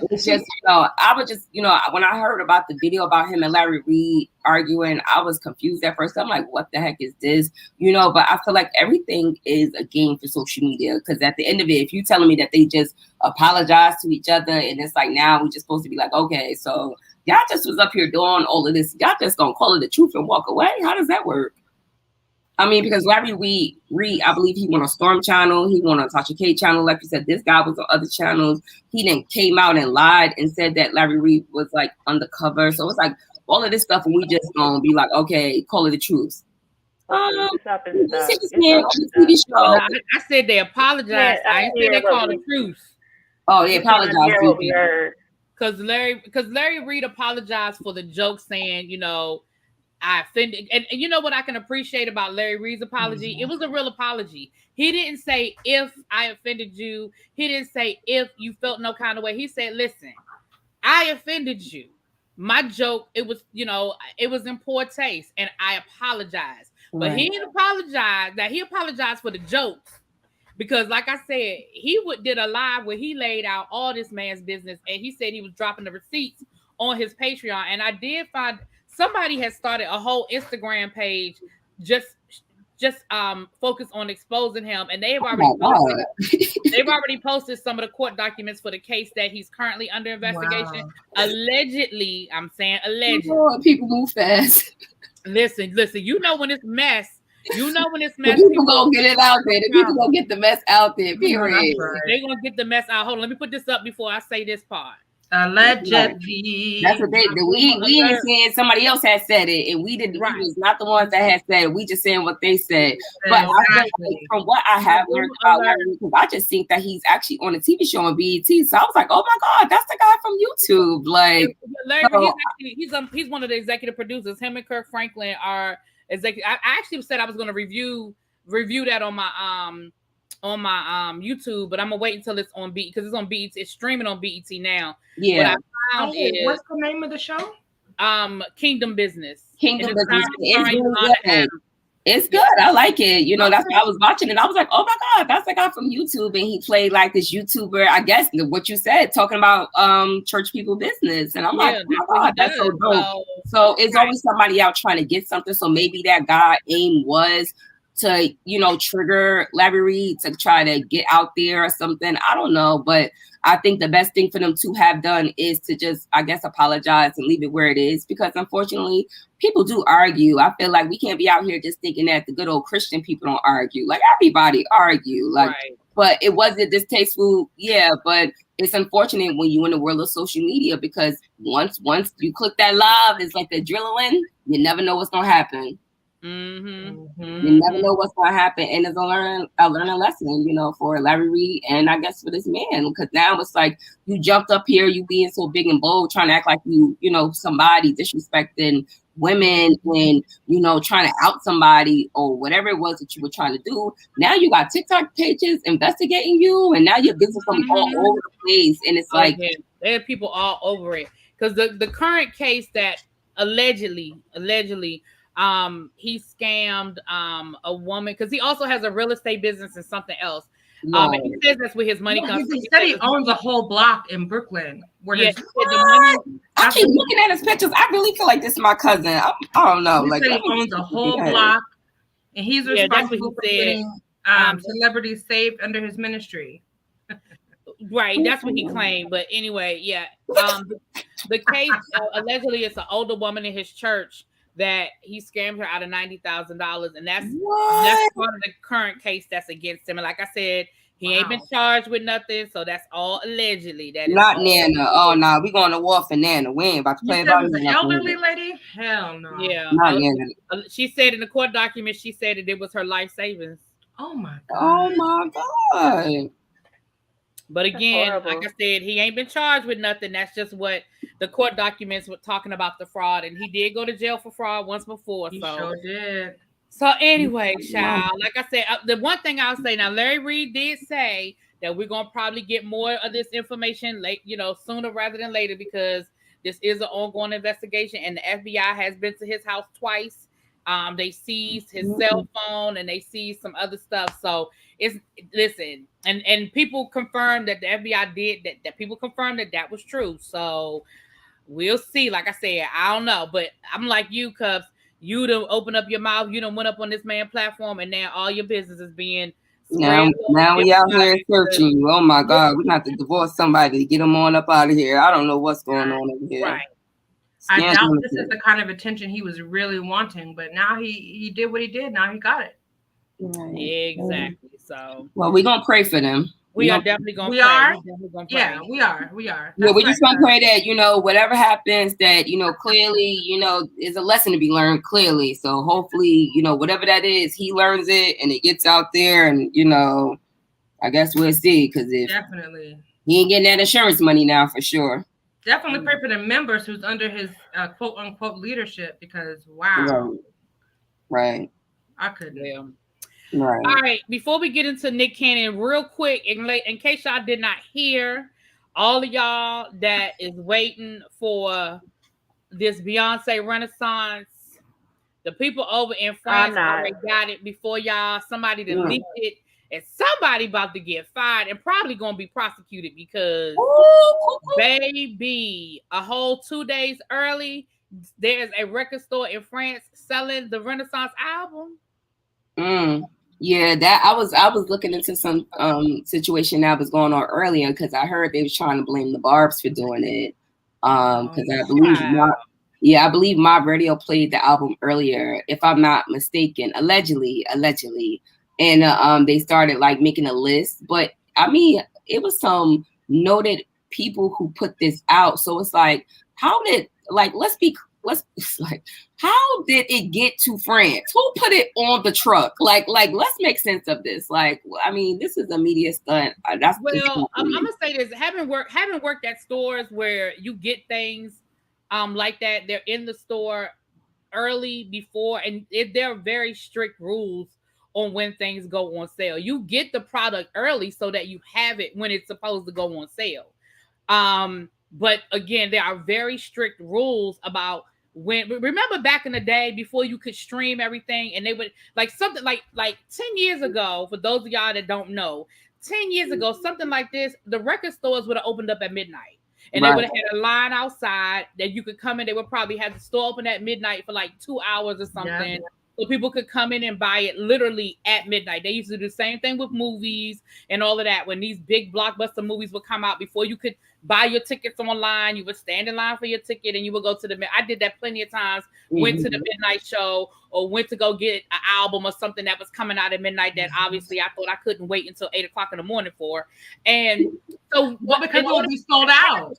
it's just, I would just, when I heard about the video about him and Larry Reed arguing, I was confused at first. I'm like, what the heck is this? But I feel like everything is a game for social media because at the end of it, if you're telling me that they just apologize to each other and it's like now we're just supposed to be like, okay, so y'all just was up here doing all of this. Y'all just gonna call it the truth and walk away? How does that work? I mean, because Larry Reed, I believe he went on Storm Channel. He went on Tasha K Channel. Like you said, this guy was on other channels. He then came out and lied and said that Larry Reed was like undercover. So it's like all of this stuff, and we just gonna be like, okay, call it the truth. I said they apologized. I ain't said they called the truth. Oh, they apologized. Because Larry Reed apologized for the joke, saying, I offended. And you know what I can appreciate about Larry Reed's apology? Mm-hmm. It was a real apology. He didn't say if I offended you. He didn't say if you felt no kind of way. He said, listen, I offended you. My joke, it was in poor taste and I apologize. Right. But he didn't apologize. That he apologized for the jokes. Because like I said, he did a live where he laid out all this man's business and he said he was dropping the receipts on his Patreon. And I did find somebody has started a whole Instagram page just focused on exposing him, and they've already posted some of the court documents for the case that he's currently under investigation. Wow. Allegedly, I'm saying allegedly. Oh, people move fast. Listen. When it's mess. People gonna get it out there. The people gonna get the mess out there. Period. They're gonna get the mess out. Hold on, let me put this up before I say this part. Allegedly. That's what we ain't saying somebody else has said it, and we didn't. Right. We was not the ones that had said it. We just saying what they said. But I think from what I have learned about Larry, because I just think that he's actually on a TV show on BET. So I was like, oh my God, that's the guy from YouTube. Like Larry, he's one of the executive producers. Him and Kirk Franklin are executive. I actually said I was going to review that on on my YouTube, but I'm gonna wait until it's on BET because it's on BET. It's streaming on BET now. What Yeah. I found is what's the name of the show? Kingdom Business. Kingdom And it's Business. It's starring really Yolanda good. Adams. It's good. I like it. You know, that's why I was watching it. I was like, oh my God, that's the guy from YouTube. And he played like this YouTuber, I guess what you said, talking about church people business. And I'm like, oh my God, that's so dope. So it's always somebody out trying to get something. So maybe that guy aim was to, you know, trigger Larry Reed to try to get out there or something. I don't know. But I think the best thing for them to have done is to just, I guess, apologize and leave it where it is. Because unfortunately, people do argue. I feel like we can't be out here just thinking that the good old Christian people don't argue. Like everybody argue. Like, but it wasn't distasteful. Yeah, but it's unfortunate when you're in the world of social media because once you click that live, it's like the adrenaline. You never know what's gonna happen. You never know what's going to happen, and it's a learning lesson, you know, for Larry Reed and I guess for this man, because now it's like you jumped up here, you being so big and bold, trying to act like you know, somebody disrespecting women and, you know, trying to out somebody or whatever it was that you were trying to do. Now you got TikTok pages investigating you, and now your business going to be all over the place, and it's like there are people all over it because the current case that allegedly he scammed a woman because he also has a real estate business and something else. And he says that's where his money comes from. He said he owns a whole block in Brooklyn. Where I keep looking at his pictures. I really feel like this is my cousin. I don't know. He like said he owns a whole block, and he's responsible for getting celebrities saved under his ministry. Right, that's what he claimed. But anyway, yeah. The case allegedly it's an older woman in his church that he scammed her out of $90,000, and that's part of the current case that's against him. And like I said, he ain't been charged with nothing, so that's all allegedly. That is not Nana. Oh no, we going to war for Nana. We ain't about to play about the elderly lady. Hell no. Yeah, not Nana. She said in the court document, she said that it was her life savings. Oh my God. Oh my God. But again, like I said, he ain't been charged with nothing. That's just what the court documents were talking about, the fraud. And he did go to jail for fraud once before. He sure did. So anyway, child, like I said, the one thing I'll say now, Larry Reed did say that we're going to probably get more of this information late, you know, sooner rather than later, because this is an ongoing investigation and the FBI has been to his house twice. They seized his cell phone and they seized some other stuff. So listen, and people confirmed that the FBI did that people confirmed that was true. So we'll see. Like I said, I don't know, but I'm like you, Cubs. You done open up your mouth, you done went up on this man platform, and now all your business is being now we out here searching you. Oh my God, we're gonna have to divorce somebody to get them on up out of here. I don't know what's going on over here. Right. I doubt this is the kind of attention he was really wanting, but now he did what he did. Now he got it. Right. Exactly. So well, we're gonna pray for them. We are definitely gonna pray. Yeah, we are. Yeah, we just gonna pray that, you know, whatever happens, that, you know, clearly, you know, is a lesson to be learned clearly. So hopefully, you know, whatever that is, he learns it and it gets out there, and, you know, I guess we'll see, because if definitely he ain't getting that insurance money now for sure. Definitely pray for the members who's under his quote unquote leadership, because wow. Right. I couldn't. Yeah. Right. All right. Before we get into Nick Cannon, real quick, in case y'all did not hear, all of y'all that is waiting for this Beyonce Renaissance, the people over in France already got it before y'all. Somebody that leaked it, and somebody about to get fired and probably gonna be prosecuted because baby, a whole 2 days early, there's a record store in France selling the Renaissance album. Yeah, that I was looking into some situation that was going on earlier, because I heard they was trying to blame the Barbs for doing it. Because I believe Mob Radio played the album earlier, if I'm not mistaken, allegedly. And they started like making a list, but I mean, it was some noted people who put this out. So it's like, how did how did it get to France? Who put it on the truck? Like, let's make sense of this. Like, I mean, this is a media stunt. I'm gonna say this: having worked at stores where you get things like that, they're in the store early before, and there are very strict rules on when things go on sale. You get the product early so that you have it when it's supposed to go on sale. But again, there are very strict rules about when. Remember back in the day before you could stream everything, and they would like something like 10 years ago. For those of y'all that don't know, 10 years ago, something like this, the record stores would have opened up at midnight. And they would have had a line outside that you could come in. They would probably have the store open at midnight for like 2 hours or something. Yeah. So people could come in and buy it literally at midnight. They used to do the same thing with movies and all of that. When these big blockbuster movies would come out, before you could buy your tickets online, you would stand in line for your ticket and you would go to the. I did that plenty of times. Went to the midnight show or went to go get an album or something that was coming out at midnight that obviously I thought I couldn't wait until 8 o'clock in the morning for. And so, because it would be sold out.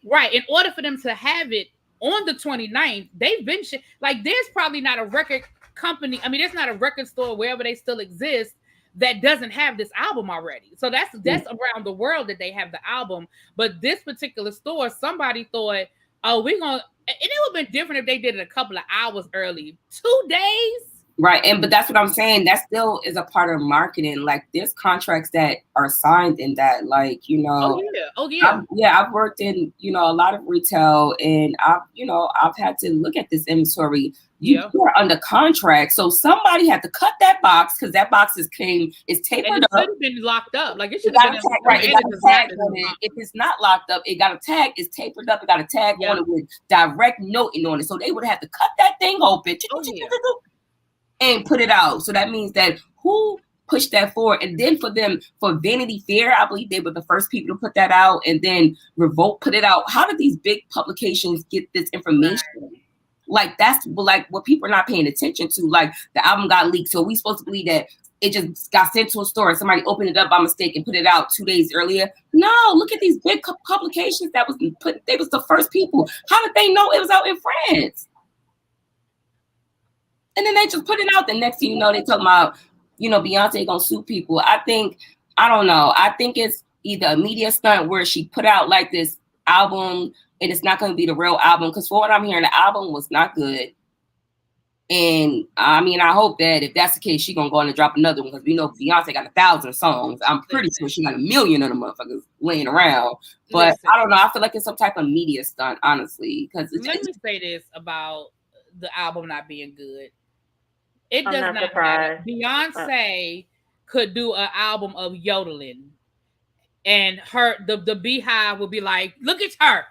Right. In order for them to have it on the 29th, they've been like, there's probably not a record company. I mean, there's not a record store wherever they still exist that doesn't have this album already. So that's around the world that they have the album. But this particular store, somebody thought, oh, we're going to, and it would have been different if they did it a couple of hours early. 2 days. Right. But that's what I'm saying. That still is a part of marketing. Like there's contracts that are signed in that, like, you know. Oh yeah. I've worked in, you know, a lot of retail, and I've had to look at this inventory. You are under contract. So somebody had to cut that box because that box is tapered and it up. It should have been locked up. Like it should have been right. It got a tag on it. If it's not locked up, it got a tag, it's tapered up, it got a tag on it with direct noting on it. So they would have to cut that thing open. And put it out. So that means that who pushed that forward? And then for Vanity Fair, I believe they were the first people to put that out, and then Revolt put it out. How did these big publications get this information? Like that's like what people are not paying attention to. Like the album got leaked, so we supposed to believe that it just got sent to a store and somebody opened it up by mistake and put it out 2 days earlier. No, look at these big publications that was put. They was the first people. How did they know it was out in France? And then they just put it out. The next thing you know, they talking about, you know, Beyonce gonna sue people. I don't know. I think it's either a media stunt where she put out like this album and it's not gonna be the real album. Because for what I'm hearing, the album was not good. And I mean, I hope that if that's the case, she's gonna go on and drop another one, because we know Beyonce got 1,000 songs. I'm pretty sure she got 1 million of them motherfuckers laying around. But I don't know. I feel like it's some type of media stunt, honestly. Because let me say this about the album not being good. It does not surprised. matter. Beyonce could do an album of yodeling, and the Beehive would be like, "Look at her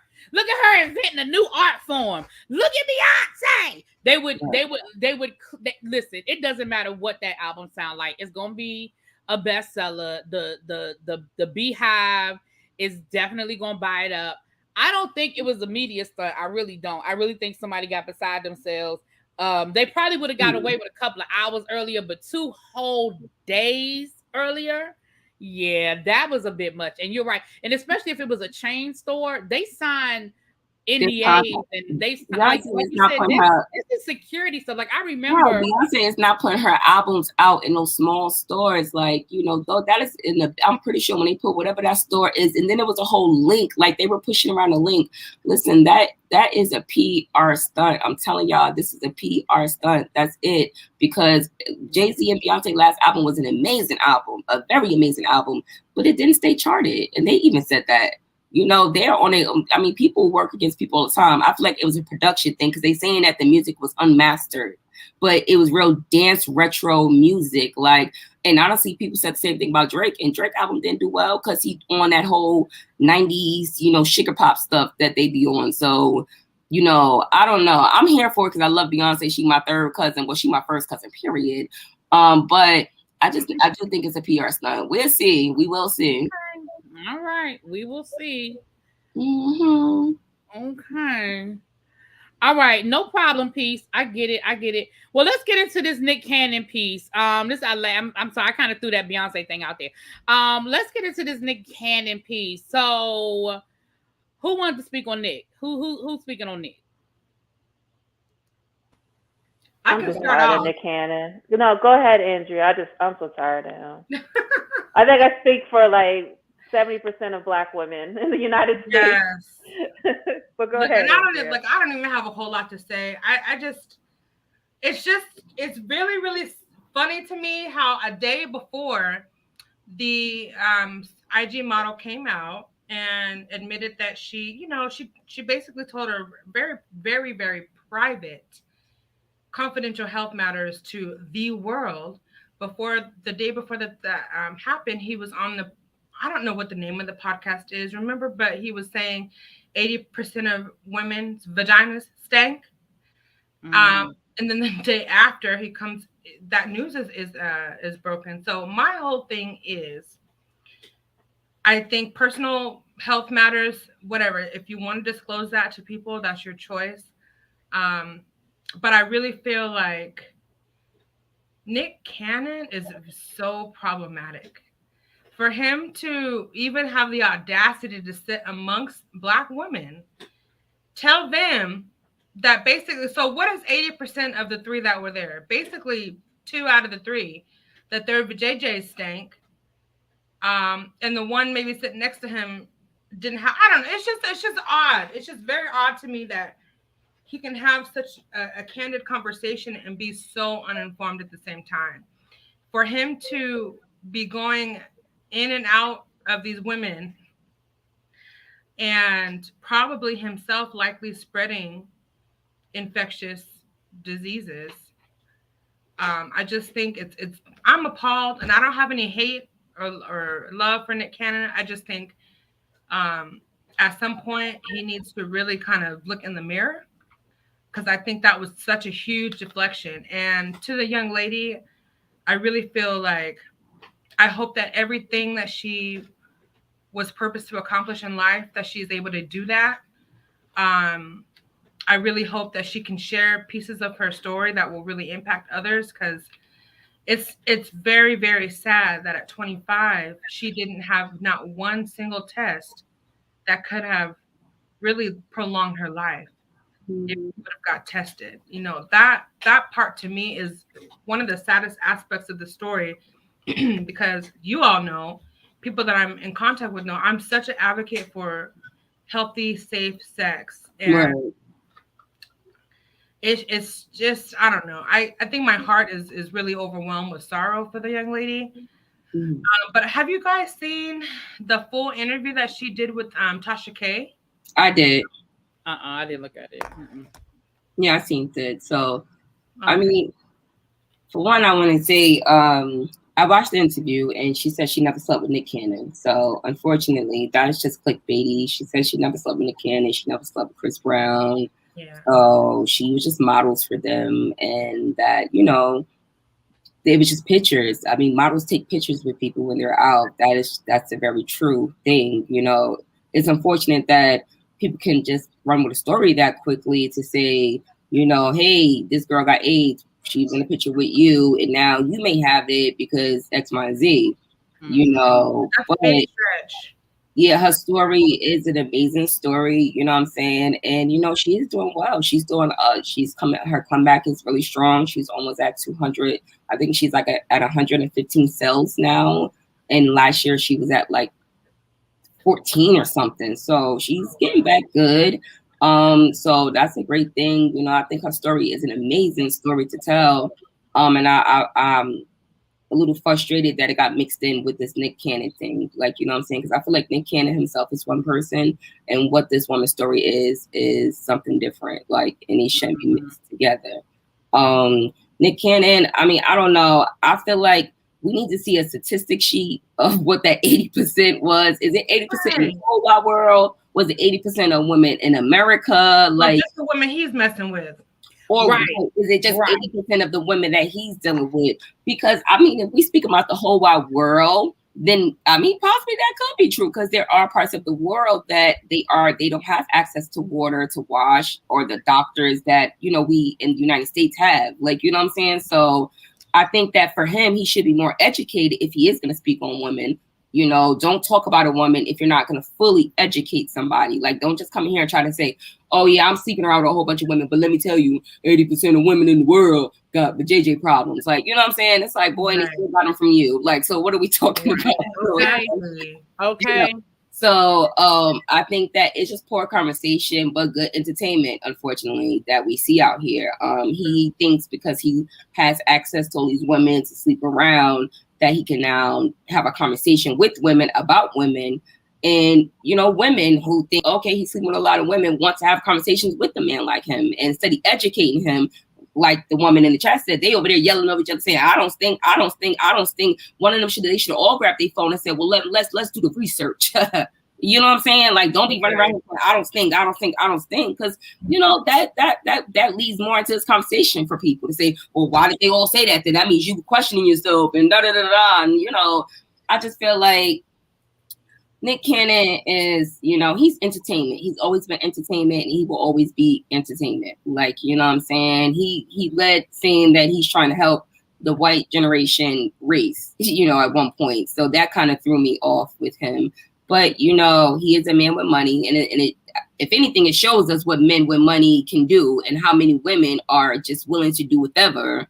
inventing a new art form. Look at Beyonce." They would listen. It doesn't matter what that album sound like. It's gonna be a bestseller. The Beehive is definitely gonna buy it up. I don't think it was a media stunt. I really don't. I really think somebody got beside themselves. They probably would have got away with a couple of hours earlier, but 2 whole days earlier, yeah, that was a bit much. And you're right. And especially if it was a chain store, they signed NDAs and they like you said, this is security stuff. Like I remember, Beyonce is not putting her albums out in those small stores. Like, you know, though that is I'm pretty sure when they put whatever that store is, and then there was a whole link, like they were pushing around a link. Listen, that is a PR stunt. I'm telling y'all, this is a PR stunt. That's it. Because Jay-Z and Beyonce last album was an amazing album, a very amazing album, but it didn't stay charted. And they even said that. You know, they're on it. I mean, people work against people all the time. I feel like it was a production thing because they saying that the music was unmastered, but it was real dance retro music. Like, and honestly, people said the same thing about Drake, and Drake album didn't do well because he on that whole 90s, you know, sugar pop stuff that they be on. So, you know, I don't know. I'm here for it because I love Beyonce. She my third cousin. Well, she my first cousin, period. But I do think it's a PR stunt. We'll see. We will see. All right, we will see. Mm-hmm. Okay. All right, no problem. Peace. I get it. Well, let's get into this Nick Cannon piece. I'm sorry, I kind of threw that Beyonce thing out there. Let's get into this Nick Cannon piece. So, who wanted to speak on Nick? Who's speaking on Nick? I'm just tired of Nick Cannon. No, go ahead, Andrea. I'm so tired of him. I think I speak for like 70% of Black women in the United States. Yes. But go ahead. And I don't even have a whole lot to say. It's really, really funny to me how a day before the IG model came out and admitted that she basically told her very, very, very private, confidential health matters to the world. Before the day before that happened, he was on the, I don't know what the name of the podcast is, remember, but he was saying 80% of women's vaginas stank. And then the day after he comes, that news is broken. So my whole thing is, I think personal health matters, whatever. If you want to disclose that to people, that's your choice. But I really feel like Nick Cannon is so problematic. For him to even have the audacity to sit amongst Black women, tell them that basically, so what is 80% of the 3 that were there? Basically, 2 out of the 3, that their JJs stank. And the one maybe sitting next to him didn't have, I don't know. It's just odd. It's just very odd to me that he can have such a candid conversation and be so uninformed at the same time. For him to be going in and out of these women and probably himself likely spreading infectious diseases. I just think it's I'm appalled, and I don't have any hate or love for Nick Cannon. I just think at some point he needs to really kind of look in the mirror, because I think that was such a huge deflection. And to the young lady, I really feel like I hope that everything that she was purposed to accomplish in life, that she's able to do that. I really hope that she can share pieces of her story that will really impact others, because it's very, very sad that at 25, she didn't have not one single test that could have really prolonged her life. If she would have got tested. That part to me is one of the saddest aspects of the story, because you all know, people that I'm in contact with know, I'm such an advocate for healthy, safe sex. And right. It's just, I don't know. I think my heart is really overwhelmed with sorrow for the young lady. But have you guys seen the full interview that she did with Tasha K? I did. I didn't look at it. Yeah, I seen it. So, I mean, for one, I want to say, I watched the interview and she said she never slept with Nick Cannon. So, unfortunately, that is just clickbaity. She said she never slept with Nick Cannon. She never slept with Chris Brown. Yeah. So, she was just models for them. And that, they was just pictures. I mean, models take pictures with people when they're out. That's a very true thing. It's unfortunate that people can just run with a story that quickly to say, hey, this girl got AIDS. She's in a picture with you, and now you may have it because X, Y, and Z. That's but a big stretch. Yeah, her story is an amazing story. You know what I'm saying? And she is doing well. She's doing. Her comeback is really strong. She's almost at 200. I think she's like at 115 cells now. And last year she was at like 14 or something. So she's getting back good. So that's a great thing. I think her story is an amazing story to tell. And I'm a little frustrated that it got mixed in with this Nick Cannon thing. Like, you know what I'm saying? Because I feel like Nick Cannon himself is one person, and what this woman's story is something different. Like, and it shouldn't be mixed together. Nick Cannon, I mean, I don't know. I feel like we need to see a statistic sheet of what that 80% was. Is it 80% in the whole wide world? Was it 80% of women in America? Like, just the women he's messing with. Or is it just 80% of the women that he's dealing with? Because, I mean, if we speak about the whole wide world, then, I mean, possibly that could be true, because there are parts of the world that they don't have access to water to wash, or the doctors that, we in the United States have. Like, you know what I'm saying? So I think that for him, he should be more educated if he is going to speak on women. Don't talk about a woman if you're not going to fully educate somebody. Like, don't just come in here and try to say, oh, yeah, I'm sleeping around with a whole bunch of women, but let me tell you, 80% of women in the world got the JJ problems. Like, you know what I'm saying? It's like, boy, and they still got them from you. Like, so what are we talking about? Exactly. Okay. So I think that it's just poor conversation, but good entertainment, unfortunately, that we see out here. He thinks because he has access to all these women to sleep around that he can now have a conversation with women about women. And, women who think, okay, he's sleeping with a lot of women, want to have conversations with a man like him. And instead of educating him, like the woman in the chat said, they over there yelling over each other saying, I don't think. One of them they should all grab their phone and say, well, let's do the research. You know what I'm saying? Like, don't be running around here saying, I don't think. Because, that leads more into this conversation for people to say, well, why did they all say that? Then that means you questioning yourself and da-da-da-da. And, I just feel like Nick Cannon is, he's entertainment. He's always been entertainment, and he will always be entertainment. Like, you know what I'm saying? He led saying that he's trying to help the white generation race, at one point. So that kind of threw me off with him. But, he is a man with money, and it, if anything, it shows us what men with money can do and how many women are just willing to do whatever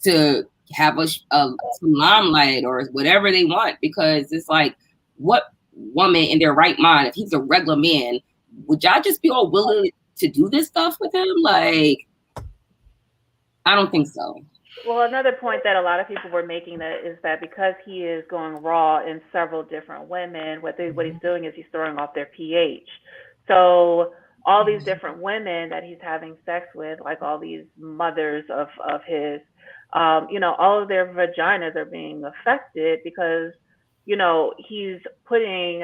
to have some limelight or whatever they want. Because it's like, what woman in their right mind, if he's a regular man, would y'all just be all willing to do this stuff with him? Like, I don't think so. Well, another point that a lot of people were making is that because he is going raw in several different women, what he's doing is he's throwing off their pH. So all these different women that he's having sex with, like all these mothers of his, all of their vaginas are being affected because, he's putting,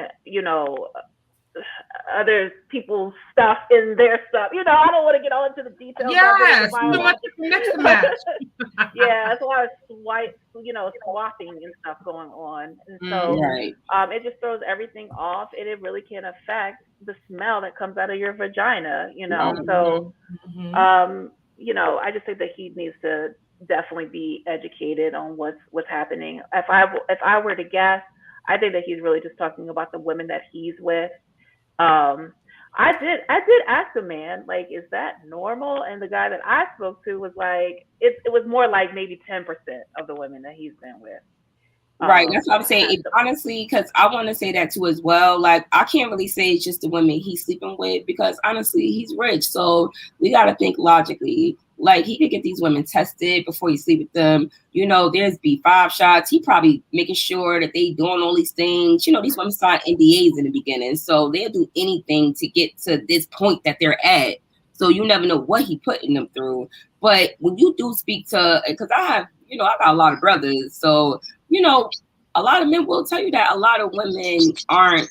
other people's stuff in their stuff. I don't want to get all into the details. Yes, yeah, it's a lot of swapping and stuff going on. And so it just throws everything off, and it really can affect the smell that comes out of your vagina, So, I just think that he needs to definitely be educated on what's happening. If I were to guess, I think that he's really just talking about the women that he's with. I did ask a man, like, is that normal? And the guy that I spoke to was like, it was more like maybe 10% of the women that he's been with. Right, that's what I'm saying. Honestly, because I want to say that too as well. Like, I can't really say it's just the women he's sleeping with because honestly, he's rich. So we got to think logically. Like, he could get these women tested before he sleep with them. There's B5 shots. He probably making sure that they doing all these things. These women signed NDAs in the beginning. So they'll do anything to get to this point that they're at. So you never know what he putting them through. But when you do speak to, because I have, I got a lot of brothers. So, a lot of men will tell you that a lot of women aren't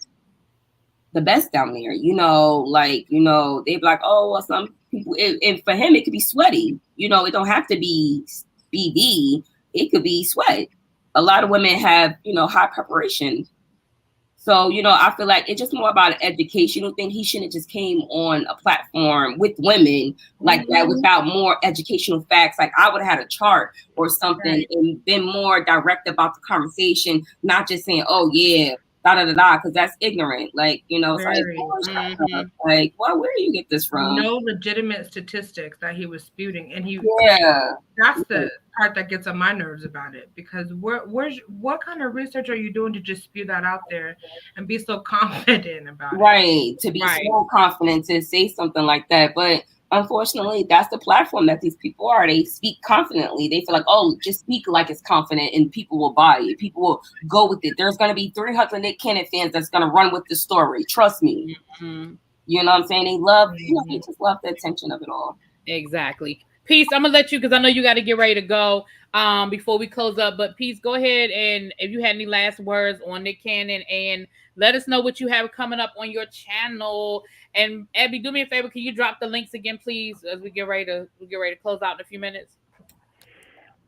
the best down there. They're like, oh, well, some people, and for him, it could be sweaty. It don't have to be BD. It could be sweat. A lot of women have, high preparation. So, I feel like it's just more about an educational thing. He shouldn't have just came on a platform with women like that without more educational facts. Like, I would have had a chart or something and been more direct about the conversation, not just saying, oh, yeah, da-da-da-da, because that's ignorant. Like, it's like, well, where do you get this from? No legitimate statistics that he was spewing. And that's the part that gets on my nerves about it, because what kind of research are you doing to just spew that out there and be so confident about it? Right, to be so confident to say something like that. But unfortunately, that's the platform that these people are. They speak confidently. They feel like, oh, just speak like it's confident and people will buy it. People will go with it. There's going to be 300 Nick Cannon fans that's going to run with the story. Trust me. Mm-hmm. You know what I'm saying? They love, they just love the attention of it all. Exactly. Peace, I'm going to let you, because I know you got to get ready to go before we close up. But Peace, go ahead, and if you had any last words on Nick Cannon, and let us know what you have coming up on your channel. And Abby, do me a favor, can you drop the links again, please, as we get ready to close out in a few minutes?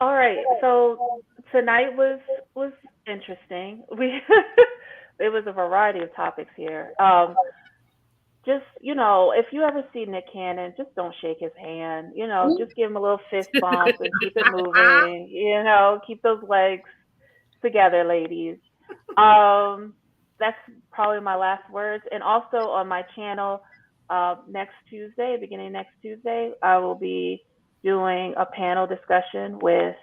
All right. So tonight was interesting. It was a variety of topics here. Just, if you ever see Nick Cannon, just don't shake his hand. Just give him a little fist bump and keep it moving. Keep those legs together, ladies. That's probably my last words. And also on my channel, beginning next Tuesday, I will be doing a panel discussion with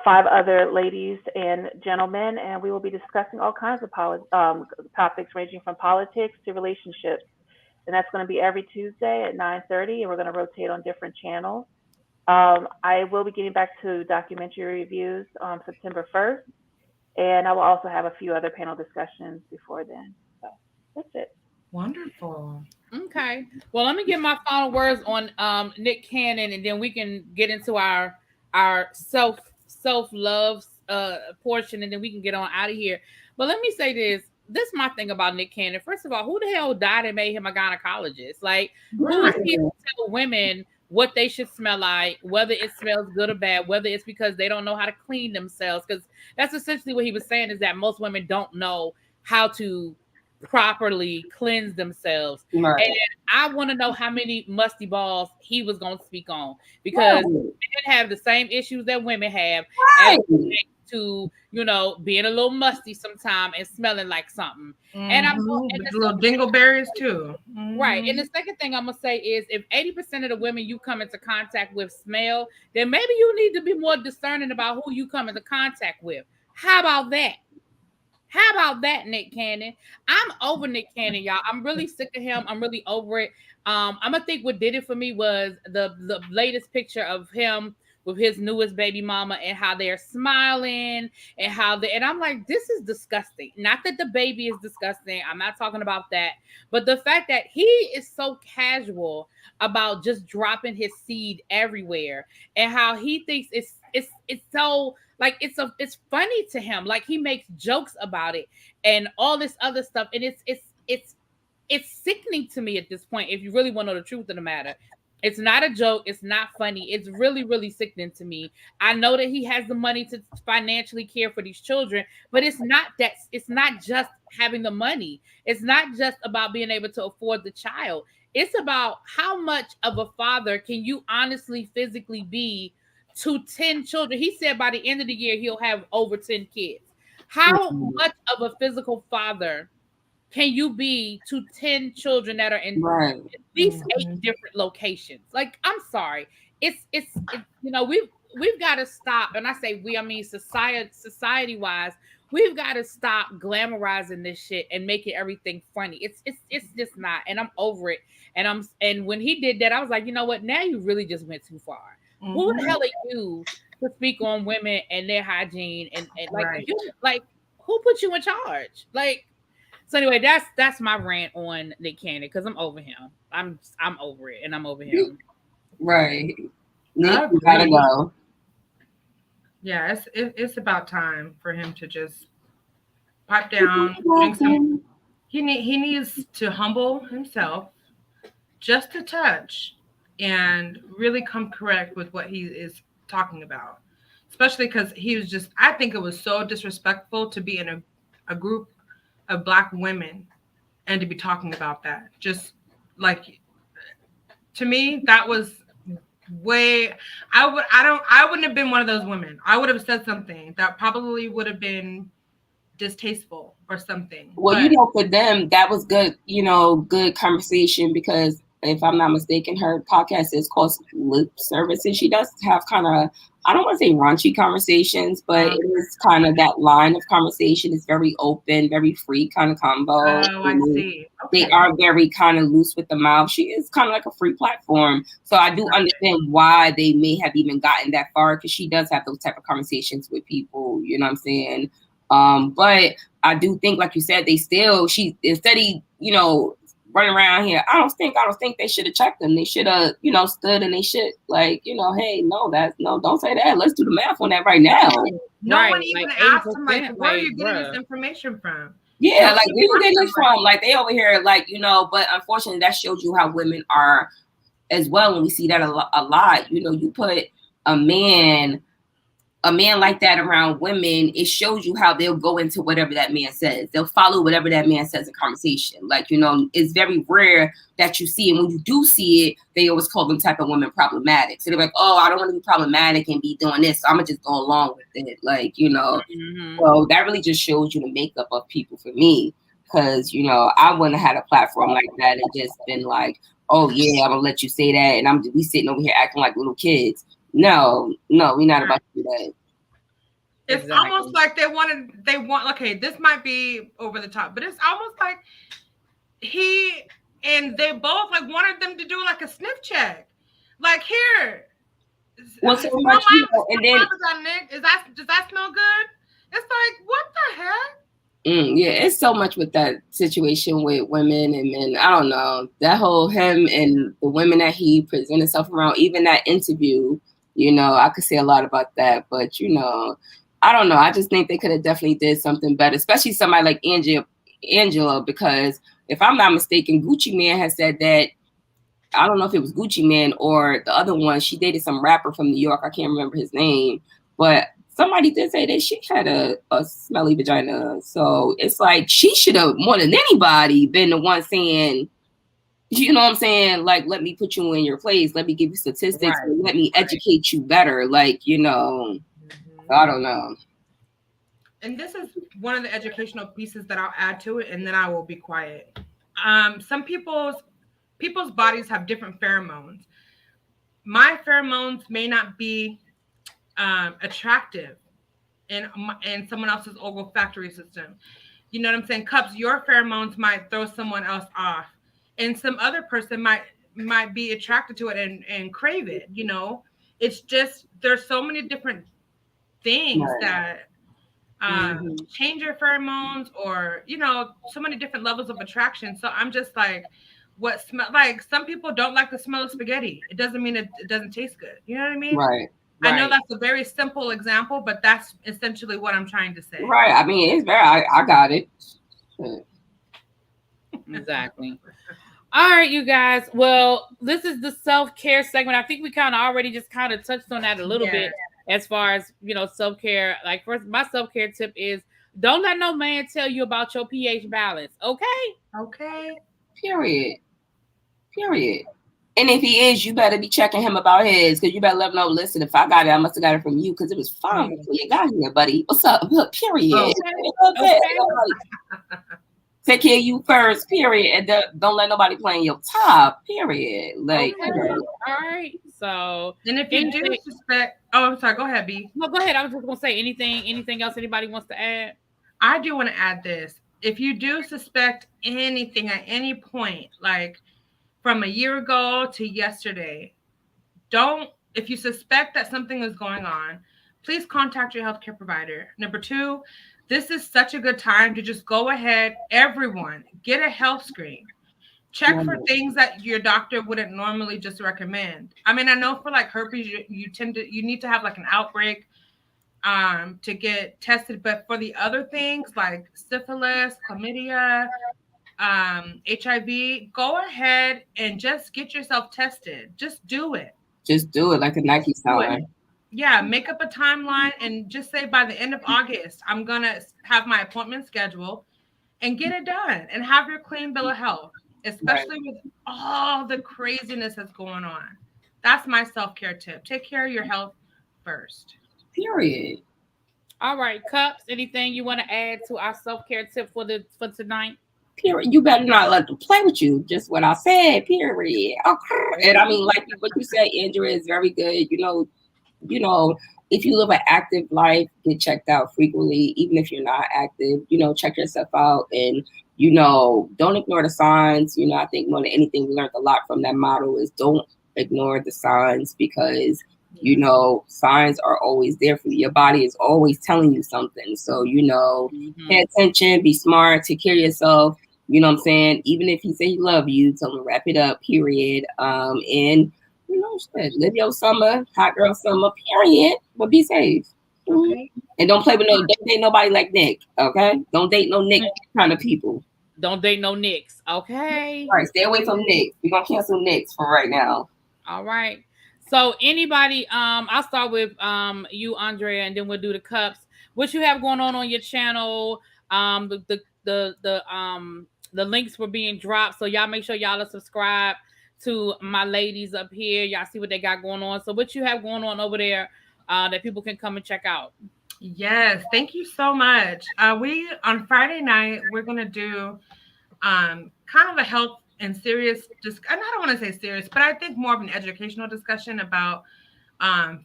5 other ladies and gentlemen, and we will be discussing all kinds of topics ranging from politics to relationships. And that's going to be every Tuesday at 9:30, and we're going to rotate on different channels. I will be getting back to documentary reviews on September 1st, and I will also have a few other panel discussions before then. So that's it. Wonderful. Okay. Well, let me get my final words on Nick Cannon, and then we can get into our self-love portion, and then we can get on out of here. But let me say this. This is my thing about Nick Cannon. First of all, who the hell died and made him a gynecologist? Like, who is he to tell women what they should smell like, whether it smells good or bad, whether it's because they don't know how to clean themselves? Because that's essentially what he was saying, is that most women don't know how to properly cleanse themselves. Right. And I want to know how many musty balls he was going to speak on, because men have the same issues that women have, right. To, you know, being a little musty sometime and smelling like something. And I'm and the little dingleberries too. Right. And the second thing I'm gonna say is, if 80% of the women you come into contact with smell, then maybe you need to be more discerning about who you come into contact with. How about that? How about that, Nick Cannon? I'm over Nick Cannon, y'all. I'm really sick of him. I'm really over it. I'm gonna think what did it for me was the latest picture of him with his newest baby mama, and how they're smiling, and and I'm like, this is disgusting. Not that the baby is disgusting. I'm not talking about that. But the fact that he is so casual about just dropping his seed everywhere, and how he thinks it's so like it's funny to him. Like, he makes jokes about it and all this other stuff. And it's sickening to me at this point, if you really want to know the truth of the matter. It's not a joke. It's not funny. It's really, really sickening to me. I know that he has the money to financially care for these children, but it's not just having the money. It's not just about being able to afford the child. It's about how much of a father can you honestly physically be to 10 children. He said by the end of the year, he'll have over 10 kids. How much of a physical father can you be to 10 children that are in at least 8 different locations? Like, I'm sorry. It's you know, we've got to stop. And I say we, I mean society wise, we've got to stop glamorizing this shit and making everything funny. It's just not. And I'm over it. And when he did that, I was like, you know what? Now you really just went too far. Who the hell are you to speak on women and their hygiene and like like who put you in charge? Like, so anyway, that's my rant on Nick Cannon, because I'm over him. I'm over it, and I'm over him. Right. Nick, you gotta go. Yeah, it's about time for him to just pipe down. Drink some. He needs to humble himself just a touch and really come correct with what he is talking about. Especially because he was just, I think it was so disrespectful to be in a group of Black women and to be talking about that. Just like, to me, that was way, I wouldn't have been one of those women. I would have said something that probably would have been distasteful or something. Well, you know, for them, that was good, you know, good conversation, because if I'm not mistaken, her podcast is called Lip Service, and she does have kind of, I don't want to say raunchy conversations, but it is kind of that line of conversation. It's very open, very free kind of combo. Oh, I see. Okay. They are very kind of loose with the mouth. She is kind of like a free platform. So I do understand why they may have even gotten that far, because she does have those type of conversations with people, you know what I'm saying? But I do think, like you said, instead of, you know, running around here, I don't think they should have checked them. They should have, you know, stood and they should, like, you know, hey, don't say that. Let's do the math on that right now. No one even asked him, like, where are you getting this information from? Yeah, like, where you getting this from? Like, they over here, like, you know, but unfortunately, that shows you how women are as well. And we see that a lot. You know, you put a man like that around women, it shows you how they'll go into whatever that man says. They'll follow whatever that man says in conversation. Like, you know, it's very rare that you see, and when you do see it, they always call them type of women problematic. So they're like, oh, I don't want to be problematic and be doing this, so I'm gonna just go along with it. Like, you know, so that really just shows you the makeup of people for me. Because, you know, I wouldn't have had a platform like that and just been like, oh yeah, I'm gonna let you say that, and we sitting over here acting like little kids. No, we're not about to do that. It's almost like they want, okay, this might be over the top, but it's almost like they both like wanted them to do like a sniff check. Like, here, Well, so much, and then does that smell good? It's like, what the heck? Yeah, it's so much with that situation with women and men. I don't know. That whole him and the women that he presented himself around, even that interview, I could say a lot about that. But, I don't know. I just think they could have definitely did something better, especially somebody like Angela, because if I'm not mistaken, Gucci Mane has said that, I don't know if it was Gucci Mane or the other one, she dated some rapper from New York. I can't remember his name, but somebody did say that she had a smelly vagina. So it's like she should have, more than anybody, been the one saying, you know what I'm saying? Like, let me put you in your place. Let me give you statistics. Right. Let me educate you better. Like, I don't know. And this is one of the educational pieces that I'll add to it, and then I will be quiet. Some people's bodies have different pheromones. My pheromones may not be attractive in someone else's olfactory system. You know what I'm saying? Cups, your pheromones might throw someone else off, and some other person might be attracted to it and crave it. It's just, there's so many different things that change your pheromones, or so many different levels of attraction. So I'm just like, what smell? Like, some people don't like the smell of spaghetti. It doesn't mean it doesn't taste good. You know what I mean? Right. I know that's a very simple example, but that's essentially what I'm trying to say. Right. I mean, it's I got it. Exactly. All right, you guys. Well, this is the self-care segment. I think we kind of already just kind of touched on that a little bit as far as, self-care. Like, first, my self-care tip is don't let no man tell you about your pH balance. Okay? Period. And if he is, you better be checking him about his, because you better let him know, listen, if I got it, I must have got it from you, because it was fine before you got here, buddy. What's up? Period. Okay. Take care of you first, period. And don't let nobody play in your top, period. Like, all right. So, and if you do suspect, I'm sorry, go ahead, B. No, go ahead. I was just gonna say anything else anybody wants to add? I do want to add this. If you do suspect anything at any point, like from a year ago to yesterday, if you suspect that something is going on, please contact your healthcare provider. Number 2, this is such a good time to just go ahead, everyone, get a health screen. Check for things that your doctor wouldn't normally just recommend. I mean, I know for like herpes, you need to have like an outbreak to get tested, but for the other things like syphilis, chlamydia, HIV, go ahead and just get yourself tested. Just do it. Just do it like a Nike sign. Yeah, make up a timeline and just say by the end of August, I'm going to have my appointment scheduled and get it done and have your clean bill of health, especially with all the craziness that's going on. That's my self-care tip. Take care of your health first. Period. All right, Cups, anything you want to add to our self-care tip for tonight? Period. You better not let them play with you. Just what I said. Period. Okay. And I mean, like what you said, Andrea, is very good. If you live an active life, get checked out frequently. Even if you're not active, check yourself out, and don't ignore the signs. I think more than anything, we learned a lot from that model is don't ignore the signs, because signs are always there for you. Your body is always telling you something. So, pay attention, be smart, take care of yourself. You know what I'm saying? Even if he say he love you, tell him to wrap it up, period. And, live your summer, hot girl summer, period. But be safe. Okay. And don't date nobody like Nick, okay? Don't date no Nick kind of people. Don't date no Nicks, okay? All right, stay away from Nick. We're going to cancel Nicks for right now. All right. So anybody, I'll start with you, Andrea, and then we'll do the Cups. What you have going on your channel? The links were being dropped, so y'all make sure y'all are subscribed to my ladies up here. Y'all see what they got going on. So what you have going on over there that people can come and check out? Yes, thank you so much. We on Friday night we're gonna do kind of a health and serious, I don't want to say serious, but I think more of an educational discussion about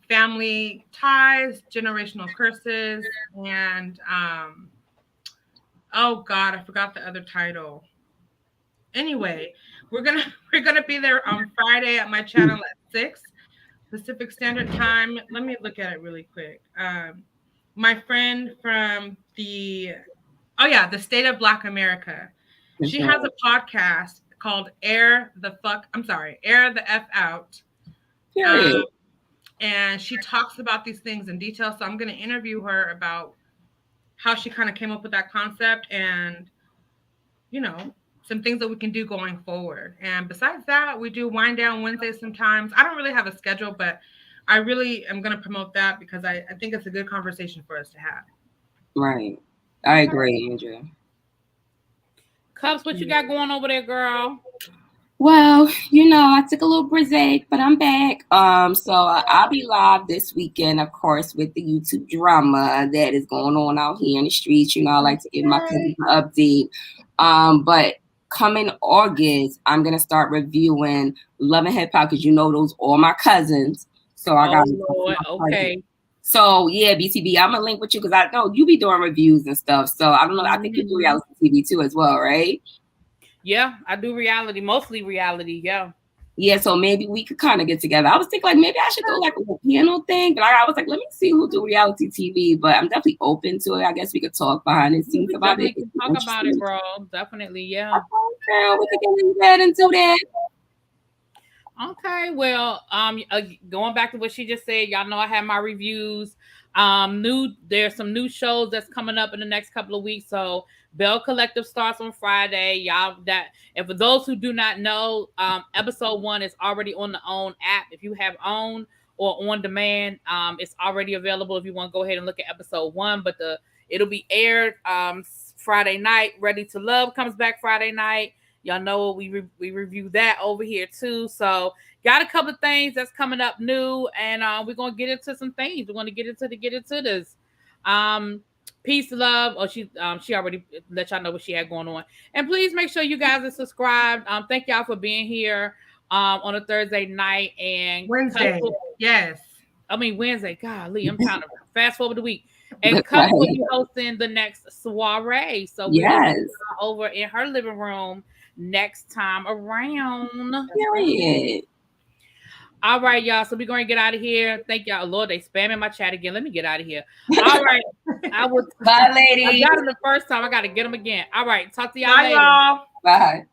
family ties, generational curses, and oh God, I forgot the other title. Anyway, we're gonna be there on Friday at my channel at 6 Pacific Standard Time. Let me look at it really quick. My friend from the State of Black America. She has a podcast called Air the F Out. Period. And she talks about these things in detail. So I'm going to interview her about how she kind of came up with that concept and, you know, some things that we can do going forward. And besides that, we do Wind Down Wednesdays sometimes. I don't really have a schedule, but I really am going to promote that because I think it's a good conversation for us to have. Right. I agree, Andrea. Cups, what you got going over there, girl? Well, I took a little break, but I'm back. So I'll be live this weekend, of course, with the YouTube drama that is going on out here in the streets. I like to give my cousins an update. But coming August, I'm gonna start reviewing Love and Hip Hop because those all my cousins. So I got okay. So yeah, BTB, I'm gonna link with you because I know you be doing reviews and stuff. So I don't know. I think you do reality TV too as well, right? Yeah, I do reality, mostly reality. Yeah. Yeah, so maybe we could kind of get together. I was thinking like maybe I should do like a panel thing, but I was like, let me see who do reality TV. But I'm definitely open to it. I guess we could talk behind the scenes about it. Talk about it, girl. Definitely, yeah. Girl, we could get into that and do that. Okay, well, going back to what she just said, y'all know I have my reviews. There's some new shows that's coming up in the next couple of weeks. So Bell Collective starts on Friday. And for those who do not know, episode 1 is already on the OWN app. If you have OWN or on demand, it's already available if you want to go ahead and look at episode 1. But it'll be aired Friday night. Ready to Love comes back Friday night. Y'all know we review that over here too. So got a couple of things that's coming up new, and we're gonna get into some things. We're gonna get into this. Peace, love. Oh, she already let y'all know what she had going on. And please make sure you guys are subscribed. Thank y'all for being here on a Thursday night and Wednesday. Yes. Wednesday. Golly, I'm trying to fast forward the week. And Cup will be hosting the next soiree. So we're over in her living room next time around. Period. All right, y'all. So we're going to get out of here. Thank y'all. Lord, they spamming my chat again. Let me get out of here. All right. Bye, ladies. I got them the first time. I got to get them again. All right. Talk to y'all later. Y'all. Bye.